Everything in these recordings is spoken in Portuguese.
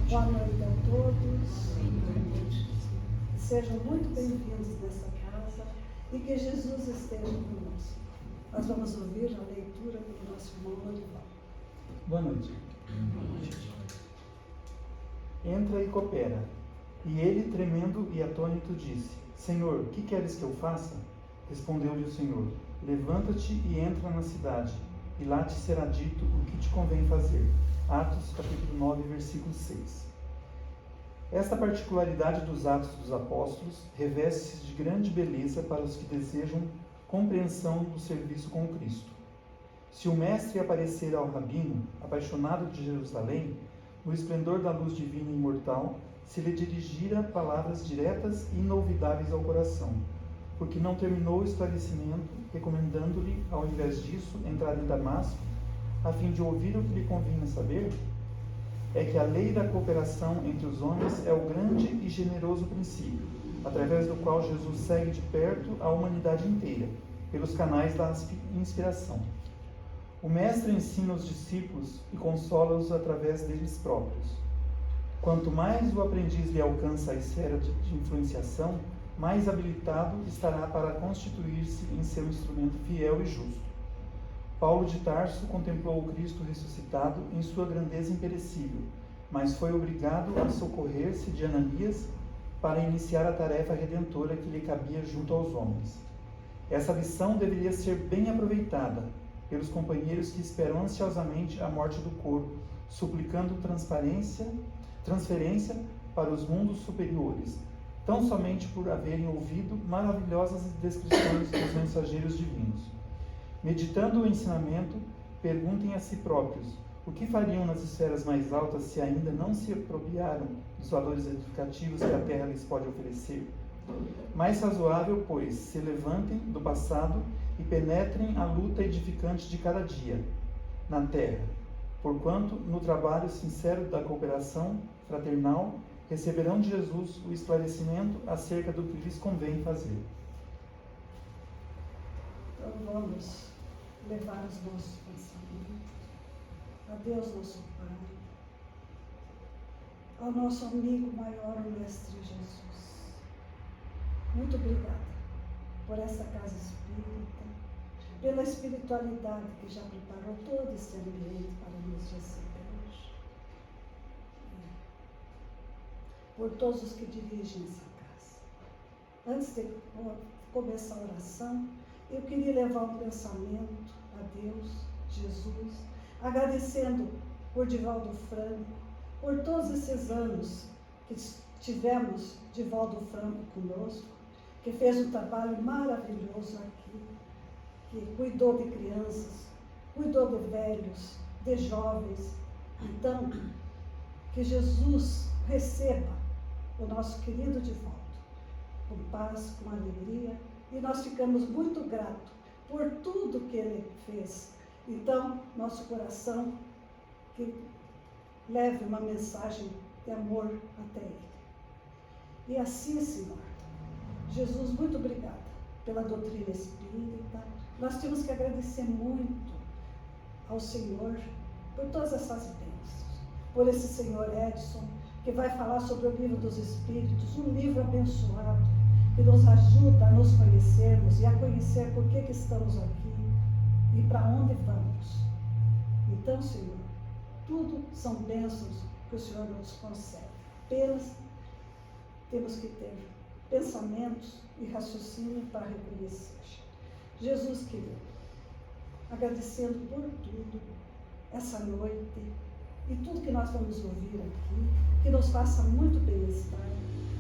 Boa noite a todos. Sejam muito bem-vindos nessa casa e que Jesus esteja conosco. Nós vamos ouvir a leitura do nosso irmão Lorival. Boa noite. Entra e coopera. E ele, tremendo e atônito, disse: Senhor, que queres que eu faça? Respondeu-lhe o Senhor: Levanta-te e entra na cidade, e lá te será dito o que te convém fazer. Atos, capítulo 9, versículo 6. Esta particularidade dos Atos dos Apóstolos reveste-se de grande beleza para os que desejam compreensão do serviço com Cristo. Se o Mestre aparecer ao Rabino, apaixonado de Jerusalém, no esplendor da luz divina e imortal, se lhe dirigira palavras diretas e inolvidáveis ao coração, porque não terminou o esclarecimento, recomendando-lhe, ao invés disso, entrar em Damasco, a fim de ouvir o que lhe convinha saber, é que a lei da cooperação entre os homens é o grande e generoso princípio, através do qual Jesus segue de perto a humanidade inteira, pelos canais da inspiração. O Mestre ensina os discípulos e consola-os através deles próprios. Quanto mais o aprendiz lhe alcança a esfera de influenciação, mais habilitado estará para constituir-se em seu instrumento fiel e justo. Paulo de Tarso contemplou o Cristo ressuscitado em sua grandeza imperecível, mas foi obrigado a socorrer-se de Ananias para iniciar a tarefa redentora que lhe cabia junto aos homens. Essa lição deveria ser bem aproveitada pelos companheiros que esperam ansiosamente a morte do corpo, suplicando transferência para os mundos superiores, tão somente por haverem ouvido maravilhosas descrições dos mensageiros divinos. Meditando o ensinamento, perguntem a si próprios: o que fariam nas esferas mais altas se ainda não se apropriaram dos valores edificativos que a terra lhes pode oferecer? Mais razoável, pois, se levantem do passado e penetrem a luta edificante de cada dia na terra, porquanto, no trabalho sincero da cooperação fraternal, receberão de Jesus o esclarecimento acerca do que lhes convém fazer. Então vamos levar os nossos pensamentos a Deus nosso Pai, ao nosso amigo maior, o Mestre Jesus. Muito obrigada por essa casa espírita, pela espiritualidade que já preparou todo esse ambiente para nos receber hoje. Por todos os que dirigem essa casa. Antes de começar a oração, eu queria levar um pensamento a Deus, Jesus, agradecendo por Divaldo Franco, por todos esses anos que tivemos Divaldo Franco conosco, que fez um trabalho maravilhoso aqui, que cuidou de crianças, cuidou de velhos, de jovens. Então, que Jesus receba o nosso querido Divaldo com paz, com alegria, e nós ficamos muito gratos por tudo que ele fez. Então, nosso coração que leve uma mensagem de amor até ele. E assim, Senhor, Jesus, muito obrigada pela doutrina espírita. Nós temos que agradecer muito ao Senhor por todas essas bênçãos, por esse Senhor Edson, que vai falar sobre o livro dos Espíritos, um livro abençoado, que nos ajuda a nos conhecermos e a conhecer por que estamos aqui e para onde vamos. Então, Senhor, tudo são bênçãos que o Senhor nos concede. Apenas temos que ter pensamentos e raciocínio para reconhecer. Jesus querido, agradecendo por tudo, essa noite e tudo que nós vamos ouvir aqui, que nos faça muito bem-estar,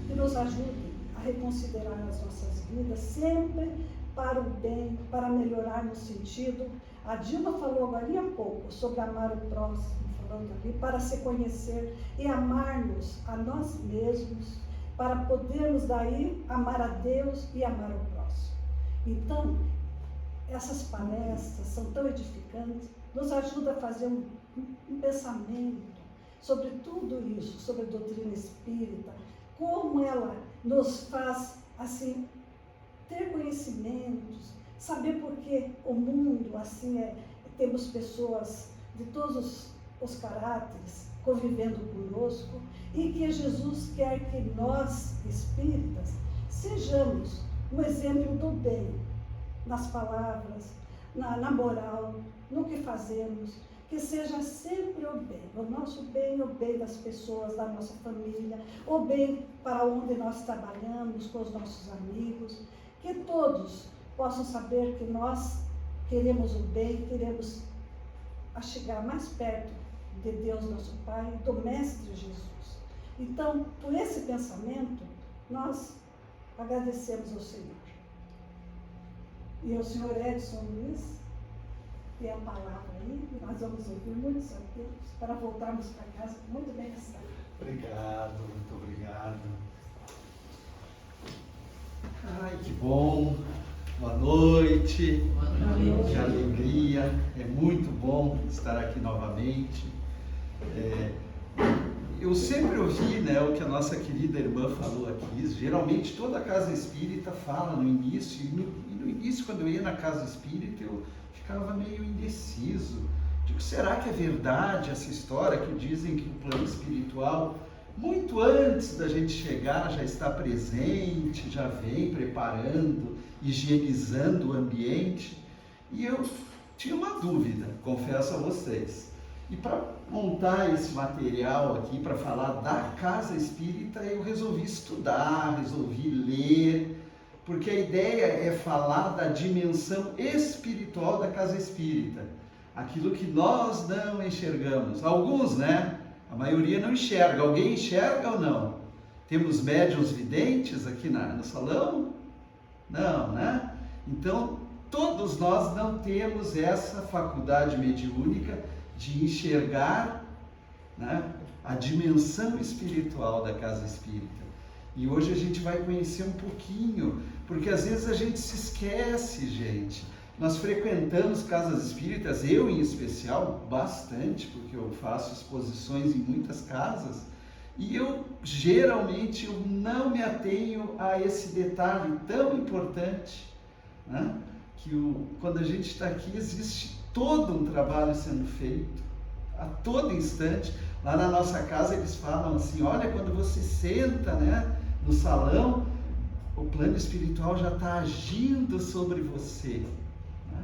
que nos ajude a reconsiderar as nossas vidas, sempre para o bem, para melhorar no sentido. A Dilma falou agora há pouco sobre amar o próximo, falando ali, para se conhecer e amar-nos a nós mesmos, para podermos daí amar a Deus e amar o próximo. Então, essas palestras são tão edificantes, nos ajuda a fazer um pensamento sobre tudo isso, sobre a doutrina espírita, como ela nos faz, assim, ter conhecimentos, saber por que o mundo, assim, temos pessoas de todos os caráteres, convivendo conosco, e que Jesus quer que nós, espíritas, sejamos um exemplo do bem, nas palavras, na moral, no que fazemos, que seja sempre o bem, o nosso bem, o bem das pessoas, da nossa família, o bem para onde nós trabalhamos, com os nossos amigos, que todos possam saber que nós queremos o bem, queremos chegar mais perto de Deus, nosso Pai, do Mestre Jesus. Então, por esse pensamento, nós agradecemos ao Senhor. E ao Senhor Edson Luiz, tem a palavra aí, e nós vamos ouvir muitos apelos para voltarmos para casa muito bem-estar. Obrigado, muito obrigado. Ai, que bom. Boa noite. Boa noite. Que alegria. É muito bom estar aqui novamente. Eu sempre ouvi, né, o que a nossa querida irmã falou aqui. Geralmente toda casa espírita fala no início, e no início, quando eu ia na casa espírita, eu ficava meio indeciso. Digo, será que é verdade essa história que dizem que o plano espiritual, muito antes da gente chegar, já está presente, já vem preparando, higienizando o ambiente? E eu tinha uma dúvida, confesso a vocês. E para montar esse material aqui, para falar da casa espírita, eu resolvi estudar, resolvi ler, porque a ideia é falar da dimensão espiritual da casa espírita, aquilo que nós não enxergamos. Alguns, né? A maioria não enxerga. Alguém enxerga ou não? Temos médiuns videntes aqui no salão? Não, né? Então, todos nós não temos essa faculdade mediúnica de enxergar, né, a dimensão espiritual da casa espírita. E hoje a gente vai conhecer um pouquinho, porque às vezes a gente se esquece, gente. Nós frequentamos casas espíritas, eu em especial, bastante, porque eu faço exposições em muitas casas, e eu geralmente não me atenho a esse detalhe tão importante, né? Que quando a gente está aqui, existe todo um trabalho sendo feito, a todo instante. Lá na nossa casa eles falam assim, olha, quando você senta, né, no salão, o plano espiritual já está agindo sobre você, né?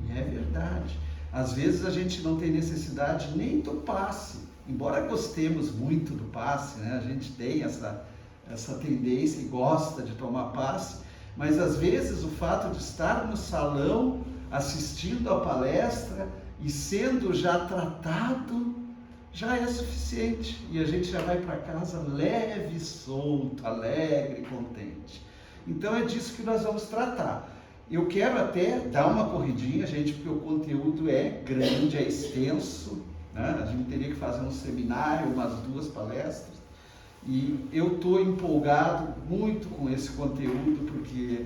E é verdade. Às vezes a gente não tem necessidade nem do passe, embora gostemos muito do passe, né? A gente tem essa tendência e gosta de tomar passe, mas às vezes o fato de estar no salão, assistindo a palestra e sendo já tratado, já é suficiente. E a gente já vai para casa leve, solto, alegre, contente. Então é disso que nós vamos tratar. Eu quero até dar uma corridinha, gente, porque o conteúdo é grande, é extenso, né? A gente teria que fazer um seminário, umas 2 palestras. E eu estou empolgado muito com esse conteúdo, porque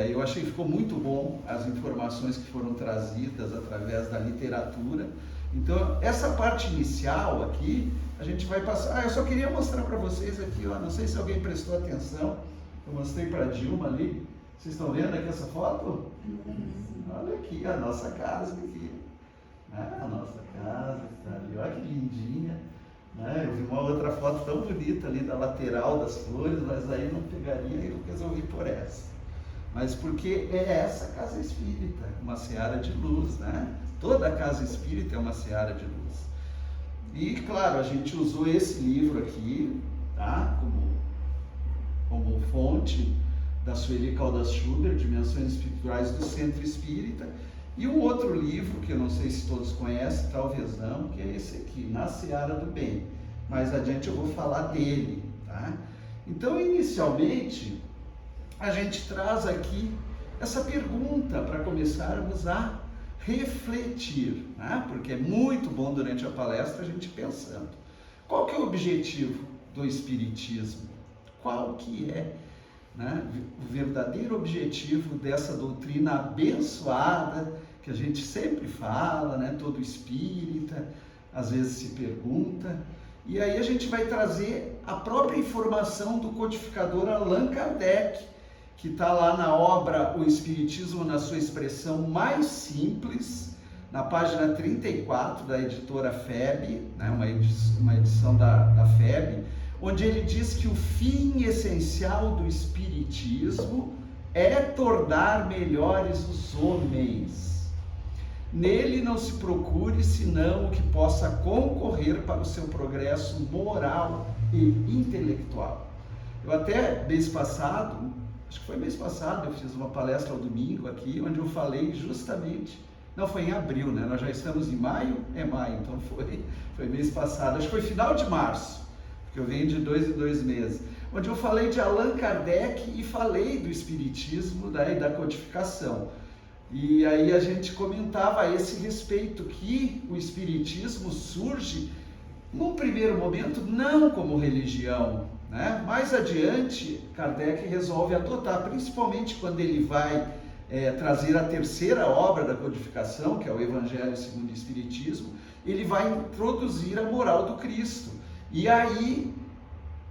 eu achei que ficou muito bom as informações que foram trazidas através da literatura. Então, essa parte inicial aqui, a gente vai passar. Eu só queria mostrar para vocês aqui, ó, não sei se alguém prestou atenção, eu mostrei para a Dilma ali. Vocês estão vendo aqui essa foto? Olha aqui a nossa casa aqui. A nossa casa está ali, olha que lindinha. Eu vi uma outra foto tão bonita ali da lateral das flores, mas aí não pegaria e eu resolvi por essa. Mas porque é essa casa espírita, uma seara de luz, né? Toda casa espírita é uma seara de luz. E, claro, a gente usou esse livro aqui, tá? Como fonte da Sueli Caldas Schubert, Dimensões Espirituais do Centro Espírita. E um outro livro, que eu não sei se todos conhecem, talvez não, que é esse aqui, Na Seara do Bem. Mais adiante eu vou falar dele, tá? Então, inicialmente, a gente traz aqui essa pergunta para começarmos a refletir, né? Porque é muito bom durante a palestra a gente pensando. Qual que é o objetivo do Espiritismo? Qual que é, né, o verdadeiro objetivo dessa doutrina abençoada que a gente sempre fala, né? Todo espírita às vezes se pergunta. E aí a gente vai trazer a própria informação do codificador Allan Kardec, que está lá na obra O Espiritismo na sua expressão mais simples, na página 34 da editora FEB, né, uma edição da FEB, onde ele diz que o fim essencial do Espiritismo é tornar melhores os homens. Nele não se procure senão o que possa concorrer para o seu progresso moral e intelectual. Eu até mês passado, acho que foi mês passado, eu fiz uma palestra ao domingo aqui, onde eu falei justamente, não, foi em abril, né? Nós já estamos em maio, então foi mês passado, acho que foi final de março, porque eu venho de 2 em 2 meses, onde eu falei de Allan Kardec e falei do Espiritismo, né, e da codificação. E aí a gente comentava a esse respeito que o Espiritismo surge, num primeiro momento, não como religião, né? Mais adiante, Kardec resolve adotar, principalmente quando ele vai trazer a terceira obra da codificação, que é o Evangelho segundo o Espiritismo, ele vai introduzir a moral do Cristo. E aí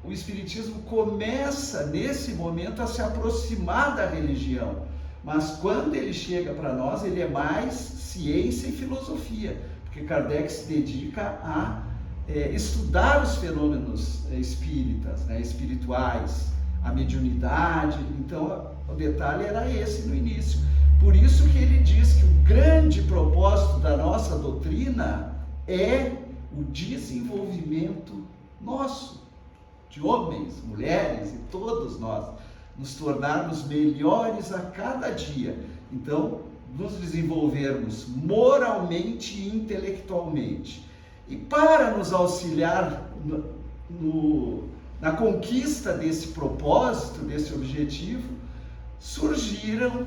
o Espiritismo começa, nesse momento, a se aproximar da religião. Mas quando ele chega para nós, ele é mais ciência e filosofia, porque Kardec se dedica a estudar os fenômenos espíritas, né, espirituais, a mediunidade. Então o detalhe era esse no início. Por isso que ele diz que o grande propósito da nossa doutrina é o desenvolvimento nosso, de homens, mulheres e todos nós, nos tornarmos melhores a cada dia. Então, nos desenvolvermos moralmente e intelectualmente. E para nos auxiliar na conquista desse propósito, desse objetivo, surgiram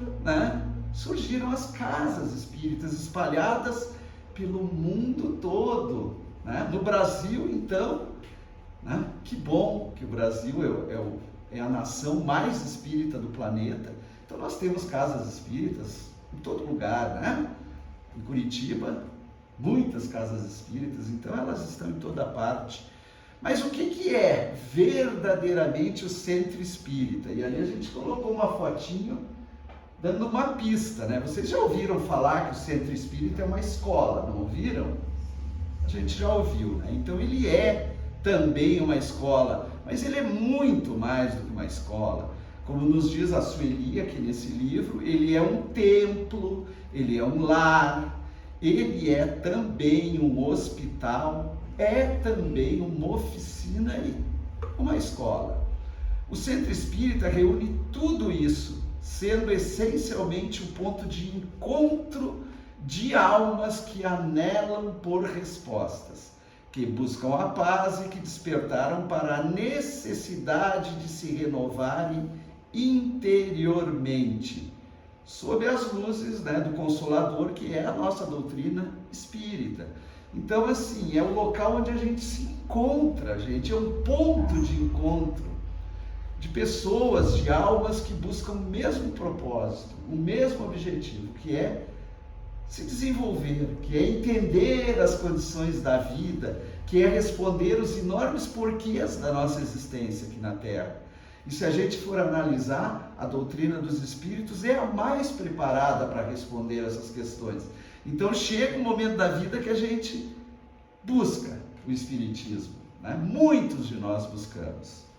as casas espíritas espalhadas pelo mundo todo, né? No Brasil, então, né? Que bom que o Brasil é a nação mais espírita do planeta. Então nós temos casas espíritas em todo lugar, né? Em Curitiba, muitas casas espíritas, então elas estão em toda parte. Mas o que é verdadeiramente o centro espírita? E ali a gente colocou uma fotinho dando uma pista, né? Vocês já ouviram falar que o centro espírita é uma escola, não ouviram? A gente já ouviu, né? Então ele é também uma escola, mas ele é muito mais do que uma escola. Como nos diz a Sueli aqui nesse livro, ele é um templo, ele é um lar, ele é também um hospital, é também uma oficina e uma escola. O centro espírita reúne tudo isso, sendo essencialmente um ponto de encontro de almas que anelam por respostas, que buscam a paz e que despertaram para a necessidade de se renovarem interiormente, sob as luzes, né, do Consolador, que é a nossa doutrina espírita. Então, assim, é o local onde a gente se encontra, gente, é um ponto de encontro de pessoas, de almas que buscam o mesmo propósito, o mesmo objetivo, que é se desenvolver, que é entender as condições da vida, que é responder os enormes porquês da nossa existência aqui na Terra. E se a gente for analisar, a doutrina dos Espíritos é a mais preparada para responder essas questões. Então chega um momento da vida que a gente busca o Espiritismo, né? Muitos de nós buscamos.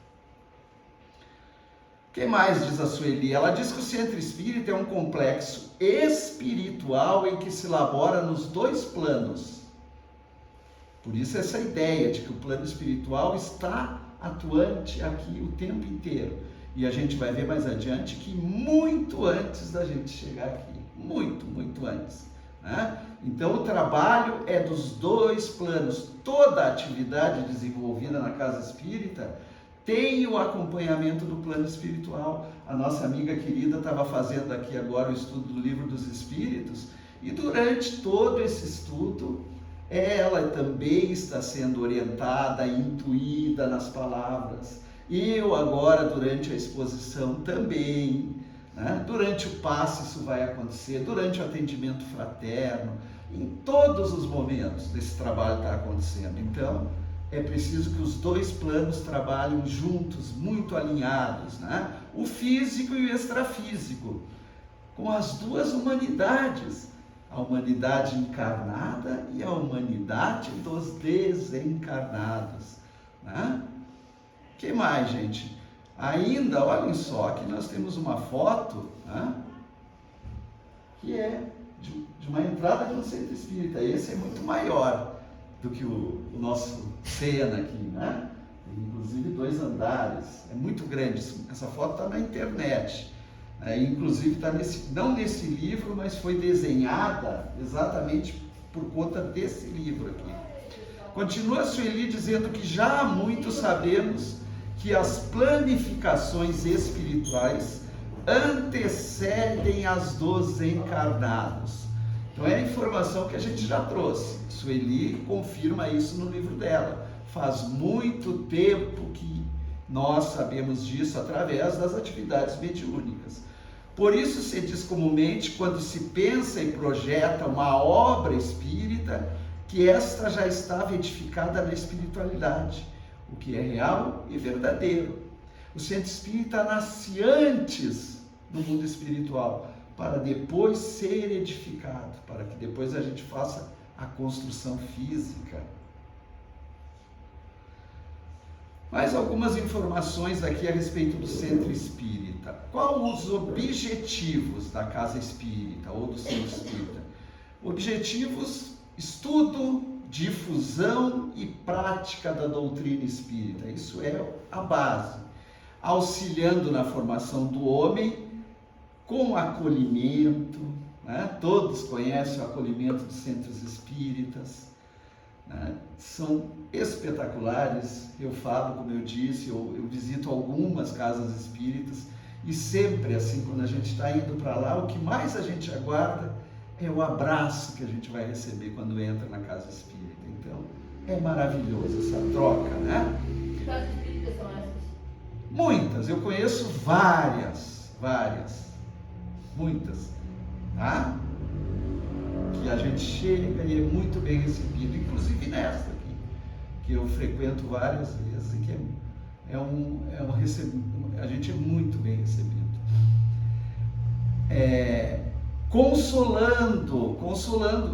O que mais diz a Sueli? Ela diz que o centro espírita é um complexo espiritual em que se elabora nos dois planos. Por isso essa ideia de que o plano espiritual está atuante aqui o tempo inteiro. E a gente vai ver mais adiante que muito antes da gente chegar aqui. Muito, muito antes, né? Então o trabalho é dos dois planos. Toda a atividade desenvolvida na casa espírita tem o acompanhamento do plano espiritual. A nossa amiga querida estava fazendo aqui agora o estudo do Livro dos Espíritos, e durante todo esse estudo, ela também está sendo orientada, intuída nas palavras. Eu agora, durante a exposição também, né? Durante o passe isso vai acontecer, durante o atendimento fraterno, em todos os momentos desse trabalho está acontecendo. Então, é preciso que os dois planos trabalhem juntos, muito alinhados, né? O físico e o extrafísico, com as duas humanidades, a humanidade encarnada e a humanidade dos desencarnados, né? Que mais, gente? Ainda, olhem só, aqui nós temos uma foto, né, que é de uma entrada de um centro espírita. Esse é muito maior do que o nosso Sena aqui, né? Tem, inclusive, 2 andares. É muito grande. Essa foto está na internet. Inclusive está não nesse livro, mas foi desenhada exatamente por conta desse livro aqui. Continua Sueli dizendo que já há muito sabemos que as planificações espirituais antecedem as dos encarnados. Então é a informação que a gente já trouxe. Sueli confirma isso no livro dela. Faz muito tempo que nós sabemos disso através das atividades mediúnicas. Por isso se diz comumente, quando se pensa e projeta uma obra espírita, que esta já estava edificada na espiritualidade, o que é real e verdadeiro. O centro espírita nasce antes do mundo espiritual, para depois ser edificado, para que depois a gente faça a construção física. Mais algumas informações aqui a respeito do centro espírita. Quais os objetivos da casa espírita ou do centro espírita? Objetivos: estudo, difusão e prática da doutrina espírita. Isso é a base. Auxiliando na formação do homem com acolhimento, né? Todos conhecem o acolhimento dos centros espíritas, né? São espetaculares. Eu falo, como eu disse, eu visito algumas casas espíritas e sempre assim, quando a gente está indo para lá, o que mais a gente aguarda é o abraço que a gente vai receber quando entra na casa espírita. Então, é maravilhoso essa troca, né? Que casas espíritas são essas? Muitas, eu conheço várias, muitas, tá? Que a gente chega e é muito bem recebido, inclusive nesta aqui, que eu frequento várias vezes, e que a gente é muito bem recebido. Consolando.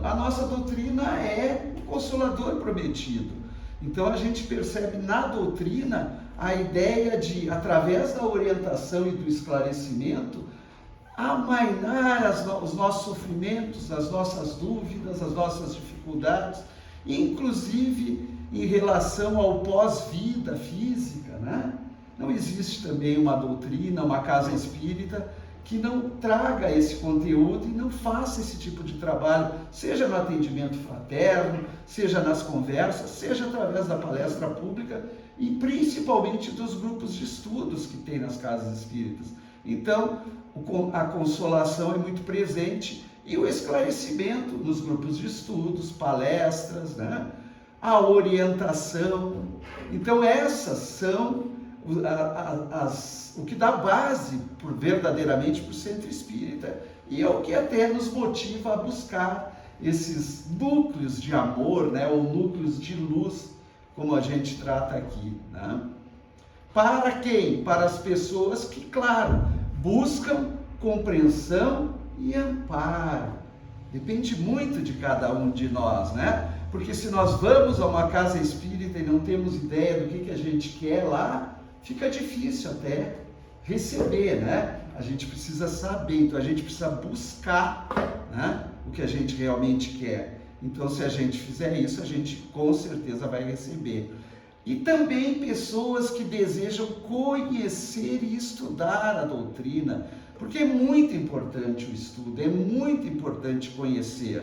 A nossa doutrina é o Consolador prometido. Então a gente percebe na doutrina a ideia de, através da orientação e do esclarecimento, amainar os nossos sofrimentos, as nossas dúvidas, as nossas dificuldades, inclusive em relação ao pós-vida física, né? Não existe também uma doutrina, uma casa espírita que não traga esse conteúdo e não faça esse tipo de trabalho, seja no atendimento fraterno, seja nas conversas, seja através da palestra pública e principalmente dos grupos de estudos que tem nas casas espíritas. Então, a consolação é muito presente e o esclarecimento nos grupos de estudos, palestras, né? A orientação. Então, essas são o que dá base verdadeiramente para o centro espírita e é o que até nos motiva a buscar esses núcleos de amor, né, ou núcleos de luz, como a gente trata aqui, né? Para quem? Para as pessoas que, claro, buscam compreensão e amparo. Depende muito de cada um de nós, né? Porque se nós vamos a uma casa espírita e não temos ideia do que a gente quer lá, fica difícil até receber, né? A gente precisa saber, então a gente precisa buscar, né, o que a gente realmente quer. Então, se a gente fizer isso, a gente com certeza vai receber. E também pessoas que desejam conhecer e estudar a doutrina, porque é muito importante o estudo, é muito importante conhecer.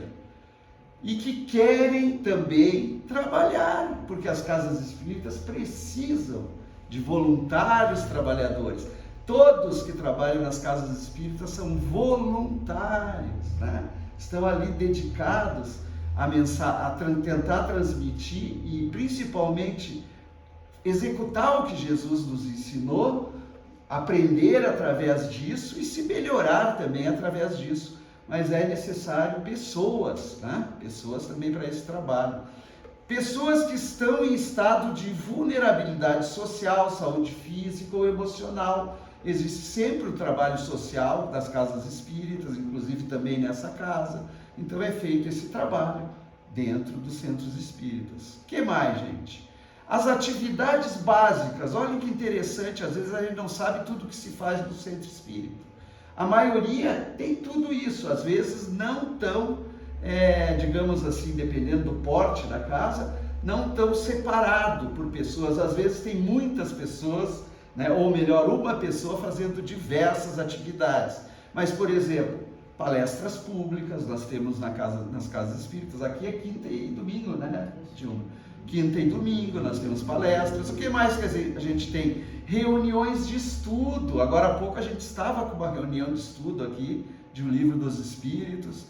E que querem também trabalhar, porque as casas espíritas precisam de voluntários trabalhadores. Todos que trabalham nas casas espíritas são voluntários, né? Estão ali dedicados a tentar transmitir e principalmente executar o que Jesus nos ensinou, aprender através disso e se melhorar também através disso. Mas é necessário pessoas, né? Pessoas também para esse trabalho. Pessoas que estão em estado de vulnerabilidade social, saúde física ou emocional. Existe sempre o trabalho social das casas espíritas, inclusive também nessa casa. Então é feito esse trabalho dentro dos centros espíritas. O que mais, gente? As atividades básicas, olhem que interessante, às vezes a gente não sabe tudo que se faz no centro espírita. A maioria tem tudo isso, às vezes não tão, digamos assim, dependendo do porte da casa, não tão separado por pessoas. Às vezes tem muitas pessoas, né, ou melhor, uma pessoa fazendo diversas atividades. Mas, por exemplo, palestras públicas, nós temos nas casas espíritas, aqui é quinta e domingo, né, Dilma? Quinta e domingo nós temos palestras. O que mais que a gente tem? Reuniões de estudo. Agora há pouco a gente estava com uma reunião de estudo aqui, de um livro dos Espíritos.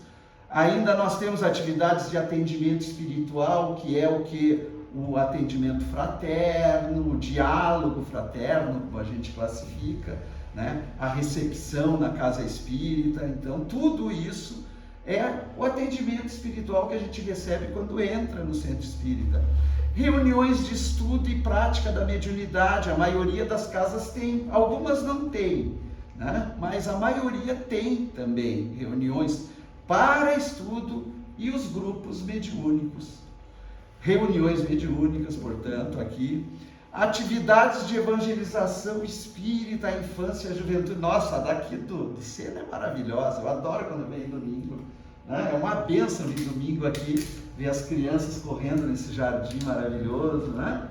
Ainda nós temos atividades de atendimento espiritual, que é o atendimento fraterno, o diálogo fraterno, como a gente classifica, né? A recepção na casa espírita. Então, tudo isso é o atendimento espiritual que a gente recebe quando entra no centro espírita. Reuniões de estudo e prática da mediunidade, a maioria das casas tem, algumas não tem, né? Mas a maioria tem também reuniões para estudo e os grupos mediúnicos. Reuniões mediúnicas, portanto, aqui. Atividades de evangelização espírita, a infância e a juventude. Nossa, daqui do Sena é maravilhosa, eu adoro quando vem domingo, né? É uma bênção vir domingo aqui, ver as crianças correndo nesse jardim maravilhoso, né?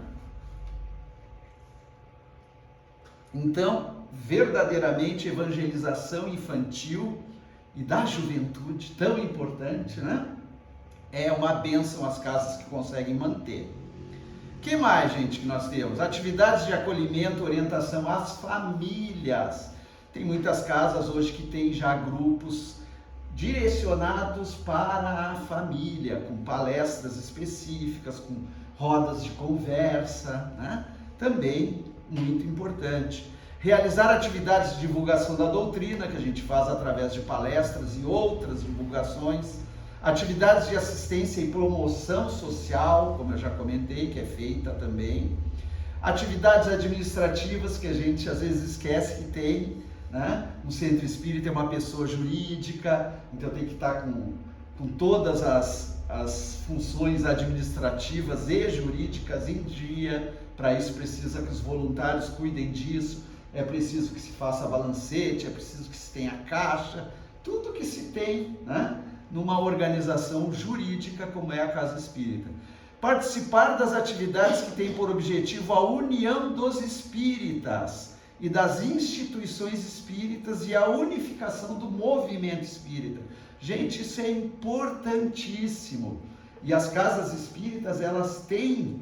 Então, verdadeiramente, evangelização infantil e da juventude, tão importante, né? É uma bênção as casas que conseguem manter. O que mais, gente, que nós temos? Atividades de acolhimento, orientação às famílias. Tem muitas casas hoje que tem já grupos direcionados para a família, com palestras específicas, com rodas de conversa, né? Também muito importante. Realizar atividades de divulgação da doutrina, que a gente faz através de palestras e outras divulgações. Atividades de assistência e promoção social, como eu já comentei, que é feita também. Atividades administrativas, que a gente às vezes esquece que tem, né? No centro espírita é uma pessoa jurídica, então tem que estar com todas as funções administrativas e jurídicas em dia. Para isso precisa que os voluntários cuidem disso, é preciso que se faça balancete, é preciso que se tenha caixa, tudo que se tem, né? Numa organização jurídica como é a Casa Espírita. Participar das atividades que têm por objetivo a união dos espíritas e das instituições espíritas e a unificação do movimento espírita. Gente, isso é importantíssimo. E as casas espíritas, elas têm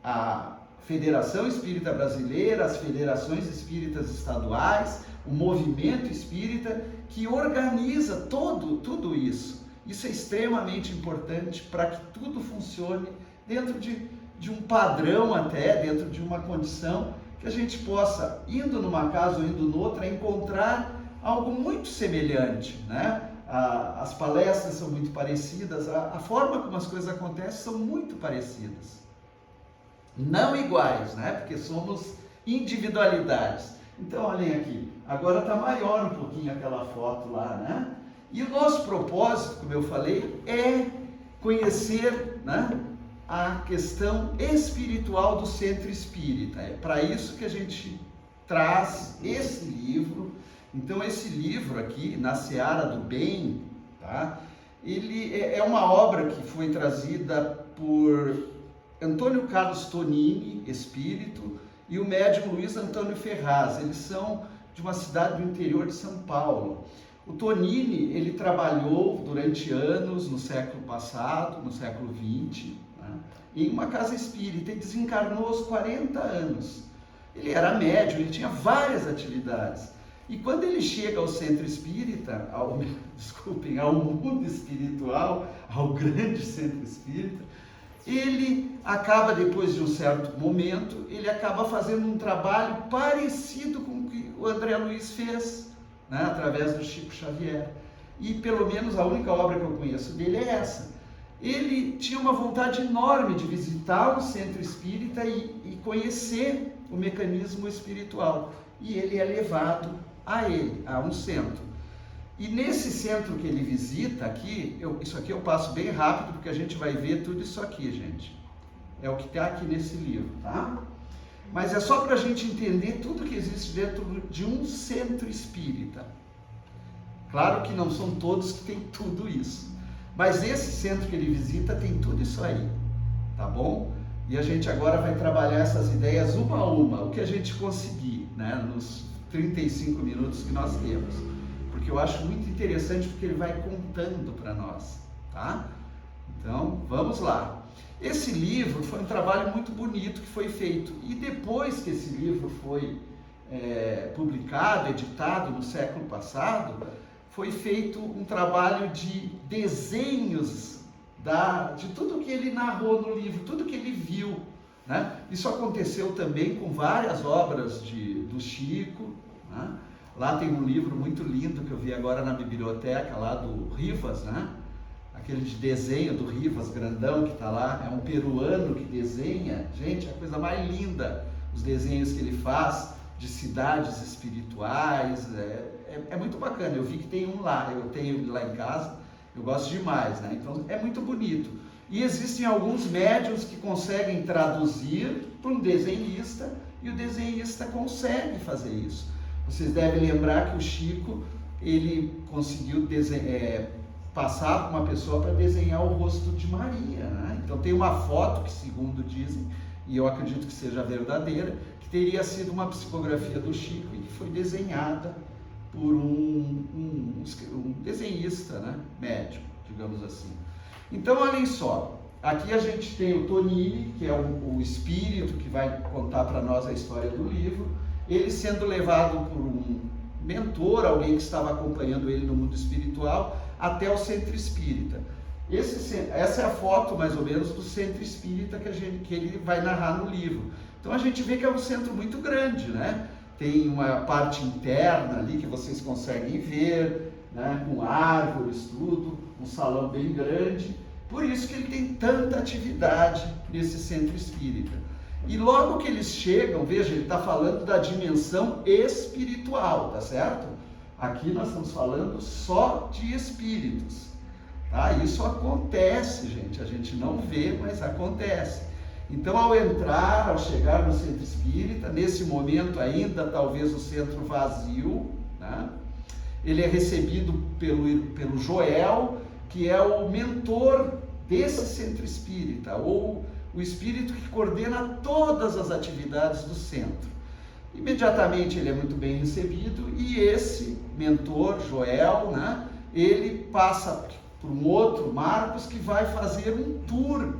a Federação Espírita Brasileira, as federações espíritas estaduais, o movimento espírita, que organiza tudo isso. Isso é extremamente importante para que tudo funcione dentro de um padrão até, dentro de uma condição que a gente possa, indo numa casa ou indo noutra, encontrar algo muito semelhante, né? As palestras são muito parecidas, a forma como as coisas acontecem são muito parecidas. Não iguais, né? Porque somos individualidades. Então, olhem aqui, agora está maior um pouquinho aquela foto lá, né? E o nosso propósito, como eu falei, é conhecer, né, a questão espiritual do centro espírita. É para isso que a gente traz esse livro. Então, esse livro aqui, Na Seara do Bem, tá? Ele é uma obra que foi trazida por Antônio Carlos Tonini, espírito, e o médium Luiz Antônio Ferraz. Eles são de uma cidade do interior de São Paulo. O Tonini, ele trabalhou durante anos no século passado, no século XX, né, em uma casa espírita e desencarnou aos 40 anos. Ele era médium, ele tinha várias atividades. E quando ele chega ao centro espírita, ao mundo espiritual, ao grande centro espírita, ele acaba, depois de um certo momento, ele acaba fazendo um trabalho parecido com o que o André Luiz fez, né, através do Chico Xavier. E pelo menos a única obra que eu conheço dele é essa. Ele tinha uma vontade enorme de visitar o centro espírita e conhecer o mecanismo espiritual. E ele é levado a um centro. E nesse centro que ele visita aqui, isso aqui eu passo bem rápido, porque a gente vai ver tudo isso aqui, gente. É o que está aqui nesse livro, tá? Mas é só para a gente entender tudo que existe dentro de um centro espírita. Claro que não são todos que têm tudo isso. Mas esse centro que ele visita tem tudo isso aí, tá bom? E a gente agora vai trabalhar essas ideias uma a uma, o que a gente conseguir, né? Nos 35 minutos que nós temos. Porque eu acho muito interessante, porque ele vai contando para nós, tá? Então, vamos lá. Esse livro foi um trabalho muito bonito que foi feito. E depois que esse livro foi publicado, editado no século passado, foi feito um trabalho de desenhos de tudo que ele narrou no livro, tudo que ele viu, né? Isso aconteceu também com várias obras do Chico, né? Lá tem um livro muito lindo que eu vi agora na biblioteca, lá do Rivas, né? Aquele de desenho do Rivas, grandão, que está lá, é um peruano que desenha, gente, é a coisa mais linda, os desenhos que ele faz de cidades espirituais, é muito bacana. Eu vi que tem um lá, eu tenho ele lá em casa, eu gosto demais, né? Então é muito bonito. E existem alguns médiuns que conseguem traduzir para um desenhista, e o desenhista consegue fazer isso. Vocês devem lembrar que o Chico, ele conseguiu passar para uma pessoa para desenhar o rosto de Maria, né? Então tem uma foto que, segundo dizem, e eu acredito que seja verdadeira, que teria sido uma psicografia do Chico e que foi desenhada por um desenhista, né? Médico, digamos assim. Então, olhem só, aqui a gente tem o Tonini, que é o espírito que vai contar para nós a história do livro, ele sendo levado por um mentor, alguém que estava acompanhando ele no mundo espiritual, até o centro espírita. Essa é a foto, mais ou menos, do centro espírita que ele vai narrar no livro. Então a gente vê que é um centro muito grande, né? Tem uma parte interna ali que vocês conseguem ver, né? Com árvores, tudo, um salão bem grande. Por isso que ele tem tanta atividade nesse centro espírita. E logo que eles chegam, veja, ele está falando da dimensão espiritual, tá certo? Aqui nós estamos falando só de espíritos, tá? Isso acontece, gente, a gente não vê, mas acontece. Então, ao chegar no centro espírita, nesse momento ainda, talvez o centro vazio, né? Ele é recebido pelo Joel, que é o mentor desse centro espírita, ou o espírito que coordena todas as atividades do centro. Imediatamente ele é muito bem recebido e esse mentor, Joel, né, ele passa por um outro, Marcos, que vai fazer um tour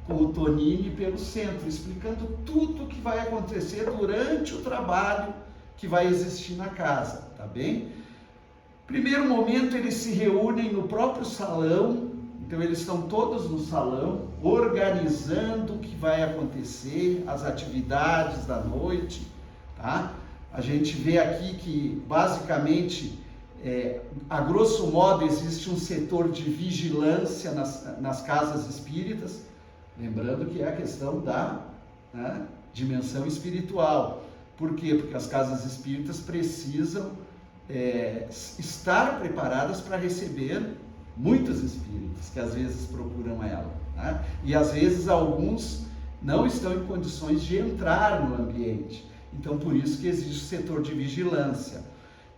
com o Tonini pelo centro, explicando tudo o que vai acontecer durante o trabalho que vai existir na casa, tá bem? Primeiro momento eles se reúnem no próprio salão. Então eles estão todos no salão, organizando o que vai acontecer, as atividades da noite, tá? A gente vê aqui que, basicamente, a grosso modo, existe um setor de vigilância nas casas espíritas, lembrando que é a questão da, né, dimensão espiritual. Por quê? Porque as casas espíritas precisam estar preparadas para receber muitos espíritos que às vezes procuram ela, né? E às vezes alguns não estão em condições de entrar no ambiente. Então por isso que existe o setor de vigilância.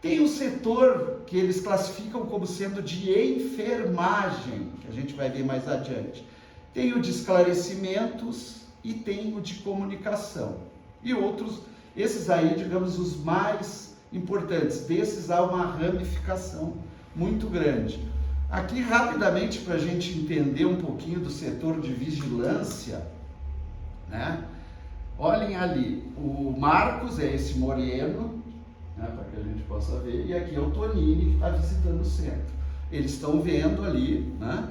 Tem um setor que eles classificam como sendo de enfermagem, que a gente vai ver mais adiante. Tem o de esclarecimentos e tem o de comunicação. E outros, esses aí, digamos, os mais importantes. Desses há uma ramificação muito grande. Aqui, rapidamente, para a gente entender um pouquinho do setor de vigilância, né? Olhem ali, o Marcos é esse moreno, né, para que a gente possa ver, e aqui é o Tonini que está visitando o centro. Eles estão vendo ali, né,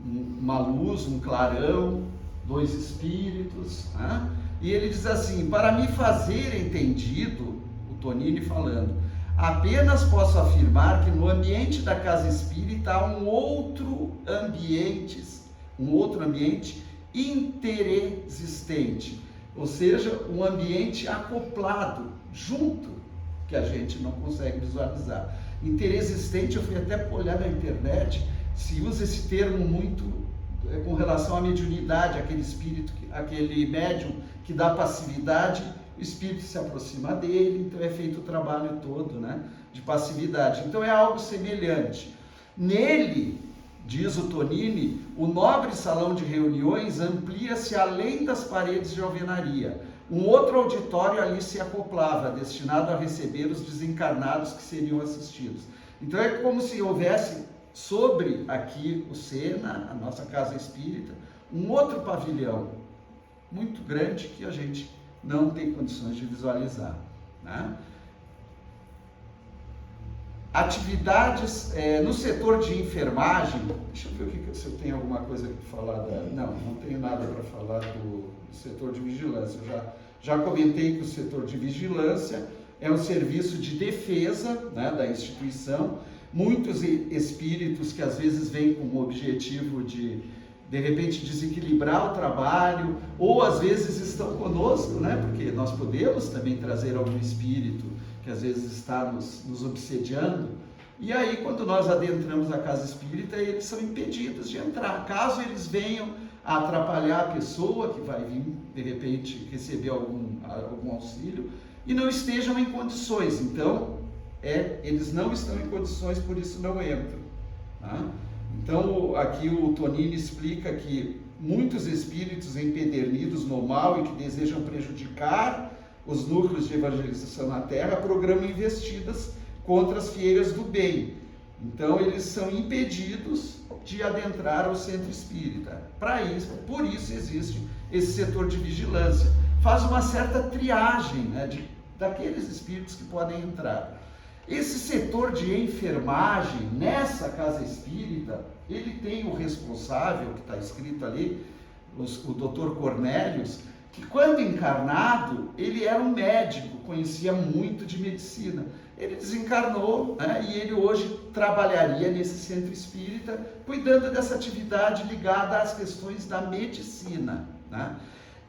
uma luz, um clarão, dois espíritos, né? E ele diz assim: para me fazer entendido, o Tonini falando, apenas posso afirmar que no ambiente da casa espírita há um outro ambiente interexistente, ou seja, um ambiente acoplado, junto, que a gente não consegue visualizar. Interexistente, eu fui até olhar na internet, se usa esse termo muito com relação à mediunidade, aquele espírito, aquele médium que dá passividade, o espírito se aproxima dele, então é feito o trabalho todo, né, de passividade. Então é algo semelhante. Nele, diz o Tonini, o nobre salão de reuniões amplia-se além das paredes de alvenaria. Um outro auditório ali se acoplava, destinado a receber os desencarnados que seriam assistidos. Então é como se houvesse sobre aqui o Sena, a nossa casa espírita, um outro pavilhão muito grande que a gente não tem condições de visualizar, né? Atividades no setor de enfermagem. Deixa eu ver se eu tenho alguma coisa para falar não tenho nada para falar do setor de vigilância. Eu já comentei que o setor de vigilância é um serviço de defesa, né, da instituição. Muitos espíritos que às vezes vêm com o objetivo de repente desequilibrar o trabalho, ou às vezes estão conosco, né, porque nós podemos também trazer algum espírito que às vezes está nos obsediando, e aí quando nós adentramos a casa espírita, eles são impedidos de entrar, caso eles venham a atrapalhar a pessoa que vai vir, de repente, receber algum auxílio, e não estejam em condições. Então, eles não estão em condições, por isso não entram, tá? Então, aqui o Tonini explica que muitos espíritos empedernidos no mal e que desejam prejudicar os núcleos de evangelização na Terra programam investidas contra as fieiras do bem. Então, eles são impedidos de adentrar ao centro espírita. Por isso existe esse setor de vigilância. Faz uma certa triagem, né, daqueles espíritos que podem entrar. Esse setor de enfermagem, nessa casa espírita, ele tem o responsável, que está escrito ali, o Dr. Cornélios, que quando encarnado, ele era um médico, conhecia muito de medicina. Ele desencarnou, né, e ele hoje trabalharia nesse centro espírita, cuidando dessa atividade ligada às questões da medicina, né?